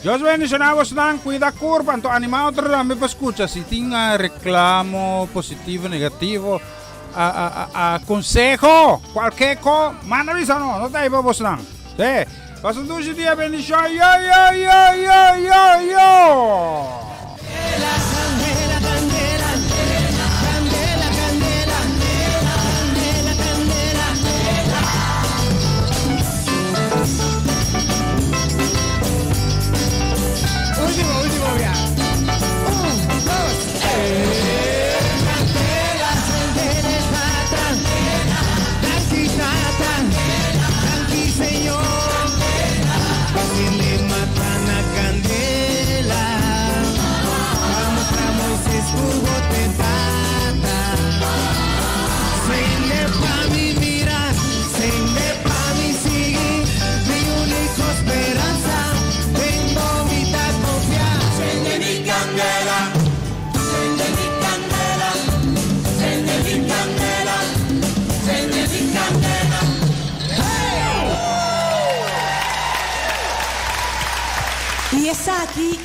Jos bene sonavos nan cuida curva anto animal também para escuta se tinha reclamo positivo negativo a consejo qualquer co manda avisa não tem para vos não. Passo 12 dias bendição. Yo. Último ya. 1, 2, candela, candela, tranqui señor, enciende matana candela, vamos a Moisés Hugo te tata, enciende pa' mi mira, enciende pa' mi sigue, mi única esperanza, tengo mi tal confianza, enciende mi candela, enciende mi candela, enciende mi candela, enciende mi candela. Y está aquí